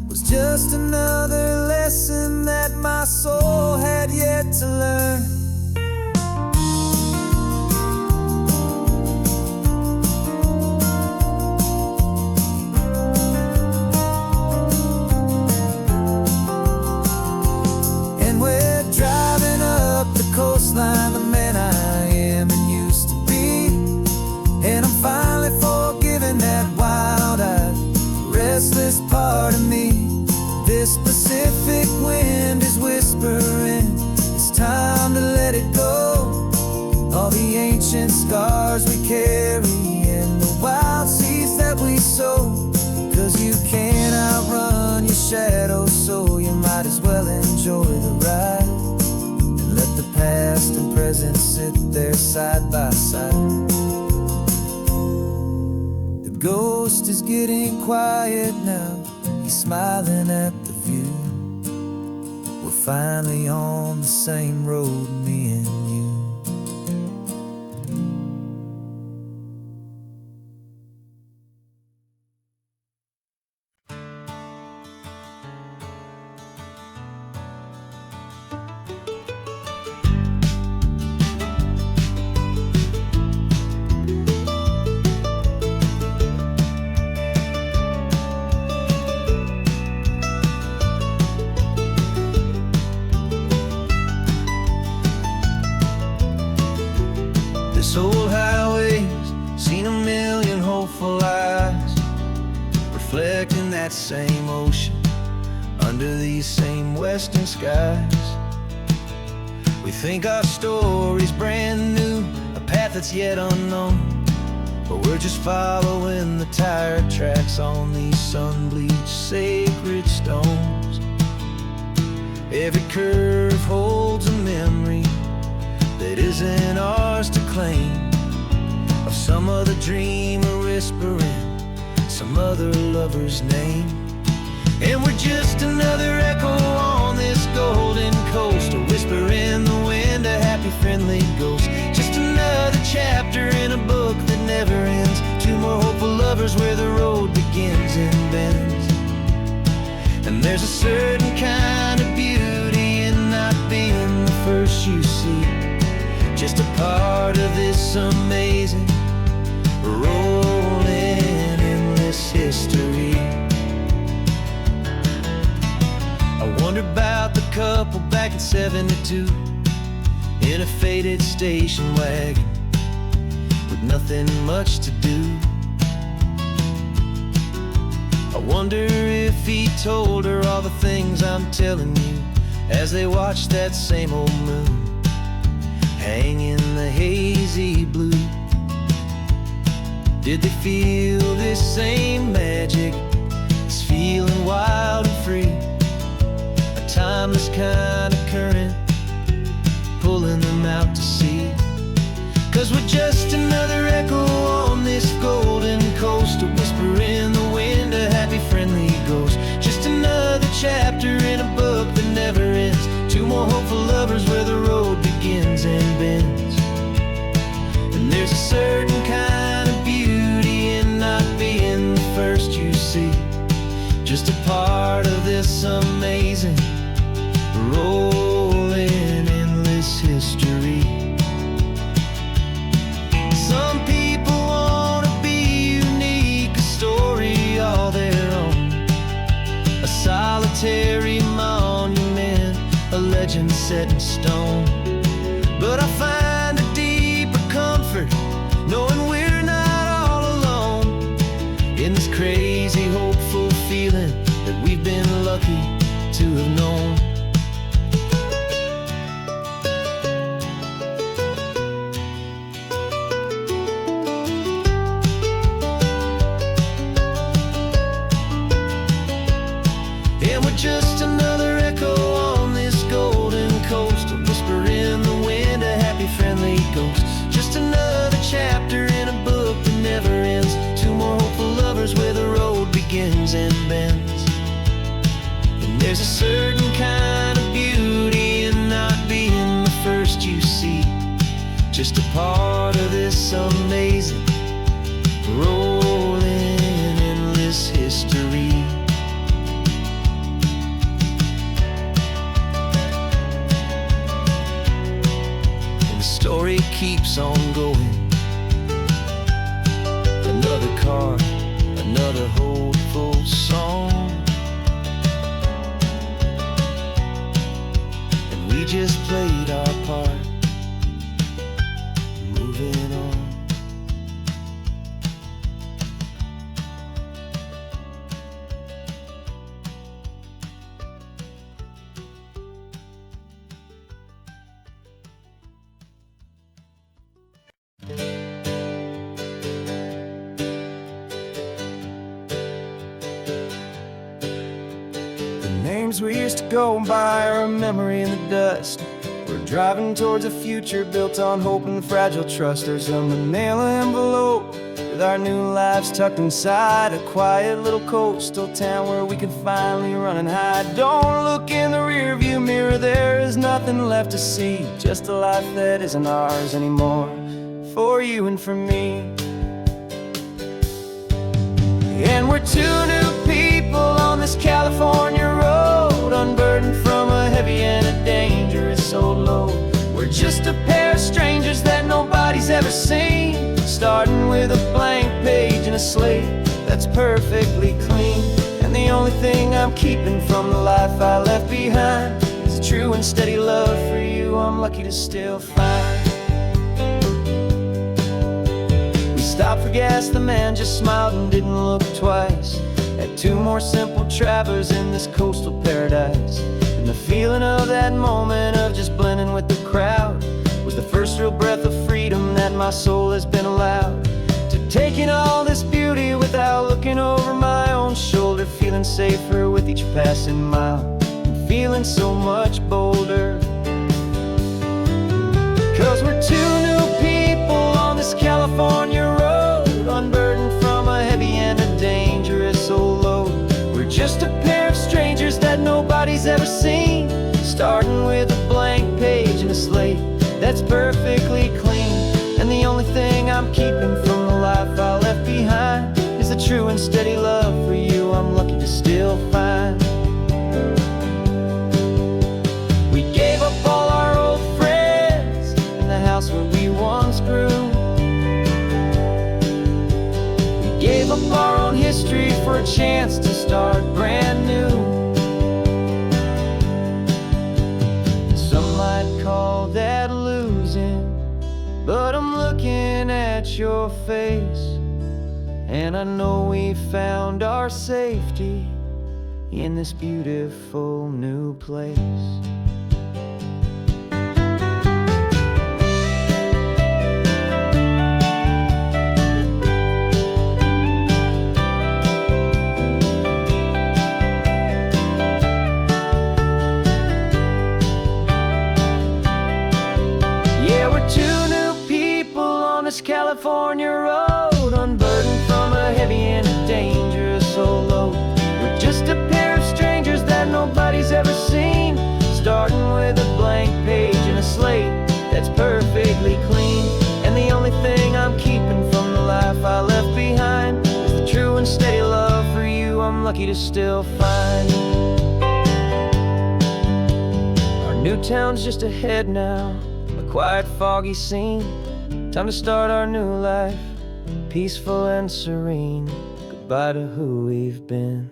was just another lesson that my soul had yet to learn. And we're driving up the coastline, the man I am and used to be, and I'm finally forgiving that wild-eyed, restless part of me. This Pacific wind is whispering, it's time to let it go. All the ancient scars we carry and the wild seeds that we sow. 'Cause you can't outrun your shadow, so you might as well enjoy the ride and let the past and present sit there side by side. The ghost is getting quiet now, he's smiling at the view. We're finally on the same road, me and you. This old highway's seen a million hopeful eyes, reflecting that same ocean under these same western skies. We think our story's brand new, a path that's yet unknown, but we're just following the tire tracks on these sun-bleached sacred stones. Every curve holds a memory that isn't ours to claim, of some other dreamer whispering some other lover's name. And we're just another echo on this golden coast, a whisper in the wind, a happy friendly ghost. Just another chapter in a book that never ends, two more hopeful lovers where the road begins and bends. And there's a certain kind of beauty in not being the first you see, just a part of this amazing, rolling, endless history. I wonder about the couple back in '72 in a faded station wagon with nothing much to do. I wonder if he told her all the things I'm telling you as they watched that same old moon hang in the hazy blue. Did they feel this same magic, this feeling wild and free, a timeless kind of current pulling them out to sea? 'Cause we're just another echo on this golden coast, a whisper in the wind, a happy friendly ghost. Just another chapter in a book that never ends, two more hopeful lovers where the road begins and bends. And there's a certain kind of beauty in not being the first you see, just a part of this amazing, rolling, endless history. Some people wanna be unique, a story all their own, a solitary monument, a legend set in stone. But I find a deeper comfort knowing we're not all alone in this crazy, hopeful feeling that we've been lucky to have known. And we're just another echo on this golden coast, a whisper in the wind, a happy friendly ghost. Just another chapter in a book that never ends, two more hopeful lovers where the road begins and bends. And there's a certain kind of beauty in not being the first you see, just a part of this amazing, rolling, endless history. Story keeps on going. Another car, another hopeful song, and we just played our part, moving on. Names we used to go by are a memory in the dust. We're driving towards a future built on hope and fragile trust. There's a manila envelope with our new lives tucked inside a quiet little coastal town where we can finally run and hide. Don't look in the rearview mirror, there is nothing left to see, just a life that isn't ours anymore, for you and for me. And we're two new people on this California road, unburdened from a heavy and a dangerous old load. We're just a pair of strangers that nobody's ever seen, starting with a blank page and a slate that's perfectly clean. And the only thing I'm keeping from the life I left behind is a true and steady love for you I'm lucky to still find. We stopped for gas, the man just smiled and didn't look twice. Had two more simple travelers in this coastal paradise. And the feeling of that moment of just blending with the crowd was the first real breath of freedom that my soul has been allowed to take in all this beauty without looking over my own shoulder, feeling safer with each passing mile and feeling so much bolder. 'Cause we're two new people on this California road, unburdened from a heavy and a dangerous old load. We're just a pair of strangers that nobody's ever seen, starting with a blank page and a slate that's perfectly clean. And the only thing I'm keeping from the life I left behind is the true and steady love for you I'm lucky to still find. We gave up all our old friends in the house where we once grew. We gave up our own history for a chance to start brand new. Some might call that losing, but I'm looking at your face, and I know we found our safety in this beautiful new place. Yeah, we're two new people on this California road, unburdened from a heavy and a dangerous old load. We're just a pair of strangers that nobody's ever seen, starting with a blank page and a slate that's perfectly clean. And the only thing I'm keeping from the life I left behind is the true and steady love for you I'm lucky to still find. Our new town's just ahead now, a quiet, foggy scene. Time to start our new life, peaceful and serene. Goodbye to who we've been.